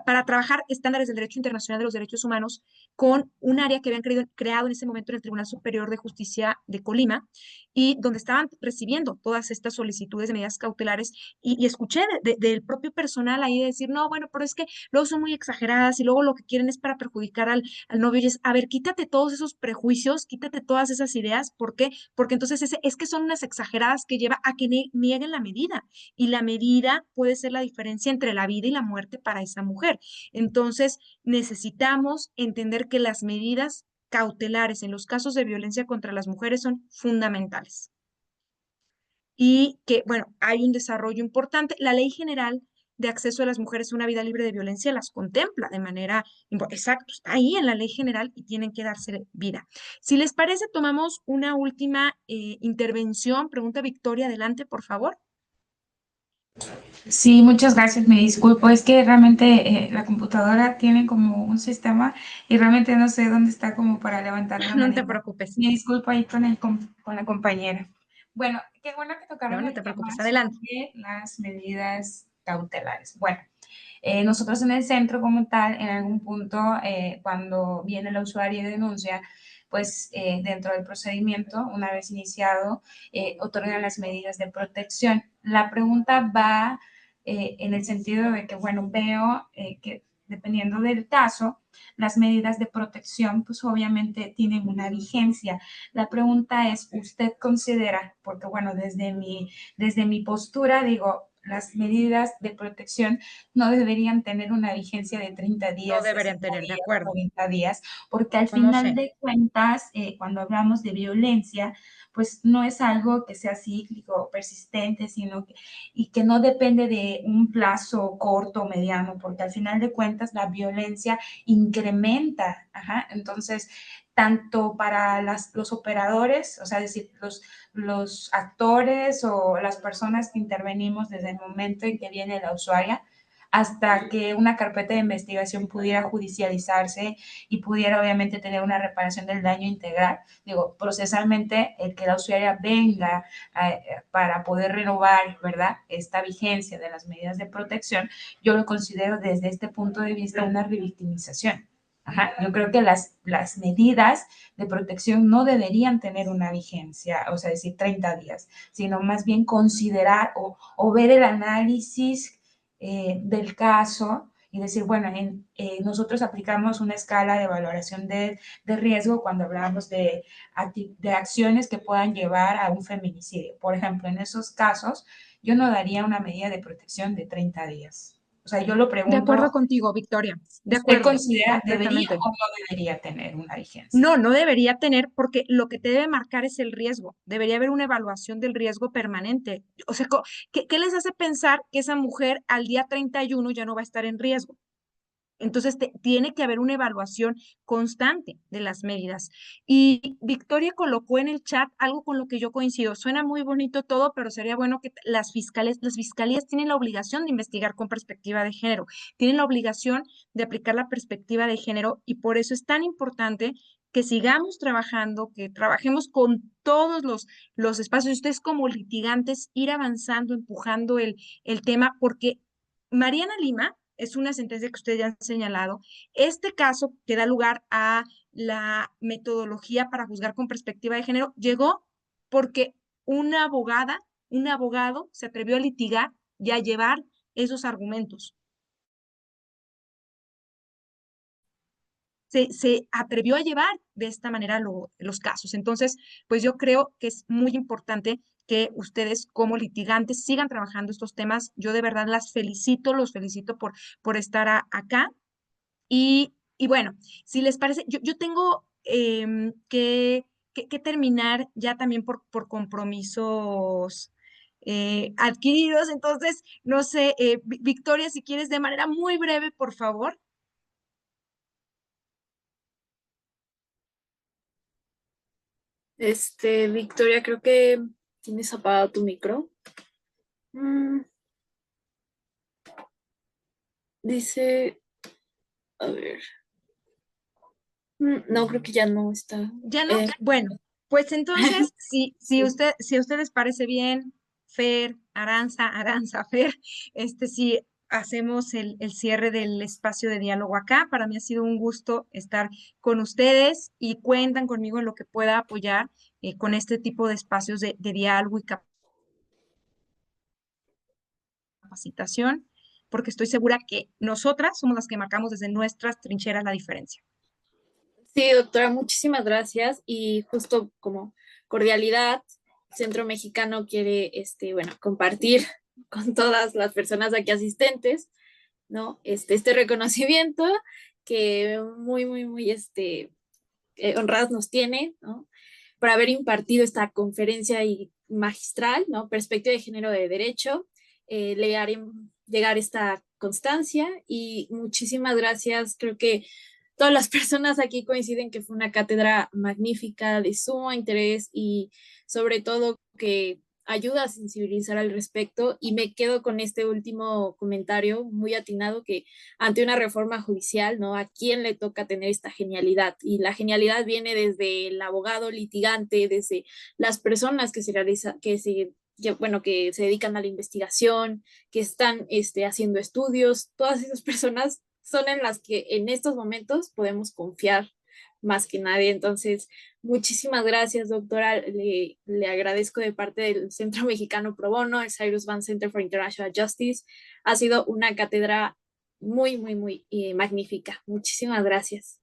para trabajar estándares del derecho internacional de los derechos humanos con un área que habían creado en ese momento en el Tribunal Superior de Justicia de Colima y donde estaban recibiendo todas estas solicitudes de medidas cautelares y escuché del propio personal ahí decir, no, bueno, pero es que luego son muy exageradas y luego lo que quieren es para perjudicar al novio y es, a ver, quítate todos esos prejuicios, quítate todas esas ideas, ¿por qué? Porque entonces es que son unas exageradas que lleva a que nieguen la medida y la medida puede ser la diferencia entre la vida y la muerte para esa mujer. Entonces, necesitamos entender que las medidas cautelares en los casos de violencia contra las mujeres son fundamentales y que, bueno, hay un desarrollo importante. La Ley General de Acceso de las Mujeres a una Vida Libre de Violencia las contempla de manera, exacto, está ahí en la Ley General y tienen que darse vida. Si les parece, tomamos una última intervención. Pregunta Victoria, adelante, por favor. Sí, muchas gracias, me disculpo, es que realmente la computadora tiene como un sistema y realmente no sé dónde está como para levantar la No te manita. preocupes. Me disculpo ahí con la compañera. Bueno, qué bueno que No, tocaron no el te tema preocupes, adelante. sobre las medidas cautelares. Bueno, nosotros en el centro como tal, en algún punto, cuando viene la usuaria y denuncia, pues dentro del procedimiento, una vez iniciado, otorgan las medidas de protección. La pregunta va en el sentido de que, bueno, veo que dependiendo del caso, las medidas de protección, pues obviamente tienen una vigencia. La pregunta es, ¿usted considera, porque bueno, desde mi postura digo, las medidas de protección no deberían tener una vigencia de 30 No días, deberían 60 tener, de días, acuerdo. 90 días, porque al ¿Cómo final sé? de cuentas, cuando hablamos de violencia, pues no es algo que sea cíclico o persistente, sino que, y que no depende de un plazo corto o mediano, porque al final de cuentas la violencia incrementa. Ajá. Entonces, tanto para los operadores, o sea, es decir, los actores o las personas que intervenimos desde el momento en que viene la usuaria hasta que una carpeta de investigación pudiera judicializarse y pudiera obviamente tener una reparación del daño integral. Digo, procesalmente, el que la usuaria venga para poder renovar, ¿verdad?, esta vigencia de las medidas de protección, yo lo considero desde este punto de vista una revictimización. Ajá, yo creo que las medidas de protección no deberían tener una vigencia, o sea, decir 30 días, sino más bien considerar o ver el análisis del caso y decir, bueno, nosotros aplicamos una escala de valoración de riesgo cuando hablamos de acciones que puedan llevar a un feminicidio. Por ejemplo, en esos casos, yo no daría una medida de protección de 30 días. O sea, yo lo De acuerdo pregunto, contigo, Victoria. De ¿usted acuerdo, considera debería completamente. o no debería tener una vigencia? No, no debería tener porque lo que te debe marcar es el riesgo. Debería haber una evaluación del riesgo permanente. O sea, ¿qué les hace pensar que esa mujer al día 31 ya no va a estar en riesgo? Entonces, tiene que haber una evaluación constante de las medidas. Y Victoria colocó en el chat algo con lo que yo coincido. Suena muy bonito todo, pero sería bueno que las fiscalías tienen la obligación de investigar con perspectiva de género, tienen la obligación de aplicar la perspectiva de género y por eso es tan importante que sigamos trabajando, que trabajemos con todos los espacios, ustedes como litigantes, ir avanzando, empujando el tema, porque Mariana Lima es una sentencia que ustedes ya han señalado. Este caso que da lugar a la metodología para juzgar con perspectiva de género llegó porque una abogada, un abogado se atrevió a litigar y a llevar esos argumentos. Se atrevió a llevar de esta manera los casos. Entonces, pues yo creo que es muy importante que ustedes como litigantes sigan trabajando estos temas. Yo de verdad los felicito por estar acá. Y bueno, si les parece, yo tengo que terminar ya también por compromisos adquiridos. Entonces, no sé, Victoria, si quieres de manera muy breve, por favor. Victoria, creo que tienes apagado tu micro. Dice, a ver. No, creo que ya no está. Ya no. Bueno, pues entonces, si Sí. a usted les parece bien, Fer, Aranza, Fer, si hacemos el cierre del espacio de diálogo acá, para mí ha sido un gusto estar con ustedes y cuentan conmigo en lo que pueda apoyar con este tipo de espacios de diálogo y capacitación, porque estoy segura que nosotras somos las que marcamos desde nuestras trincheras la diferencia. Sí, doctora, muchísimas gracias. Y justo como cordialidad, Centro Mexicano quiere, bueno, compartir con todas las personas aquí asistentes, ¿no? Este reconocimiento que muy, muy, muy, honradas nos tiene, ¿no? Por haber impartido esta conferencia y magistral, ¿no? Perspectiva de género de derecho. Le haré llegar esta constancia y muchísimas gracias. Creo que todas las personas aquí coinciden que fue una cátedra magnífica, de sumo interés y sobre todo que ayuda a sensibilizar al respecto. Y me quedo con este último comentario muy atinado, que ante una reforma judicial, ¿no? ¿A quién le toca tener esta genialidad? Y la genialidad viene desde el abogado litigante, desde las personas que se realizan, que se dedican a la investigación, que están haciendo estudios. Todas esas personas son en las que en estos momentos podemos confiar más que nadie. Entonces, muchísimas gracias, doctora. Le agradezco de parte del Centro Mexicano Pro Bono, el Cyrus Vance Center for International Justice. Ha sido una cátedra muy, muy, muy magnífica. Muchísimas gracias.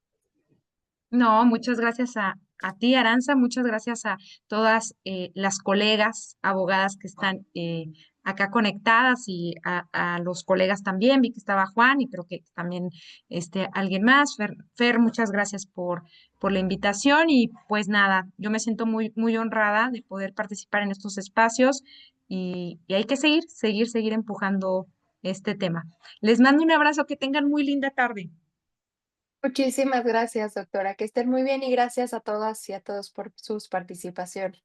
No, muchas gracias a ti, Aranza, muchas gracias a todas las colegas abogadas que están acá conectadas y a los colegas también. Vi que estaba Juan y creo que también alguien más. Fer, muchas gracias por la invitación y pues nada, yo me siento muy, muy honrada de poder participar en estos espacios y hay que seguir empujando este tema. Les mando un abrazo, que tengan muy linda tarde. Muchísimas gracias, doctora. Que estén muy bien y gracias a todas y a todos por sus participaciones.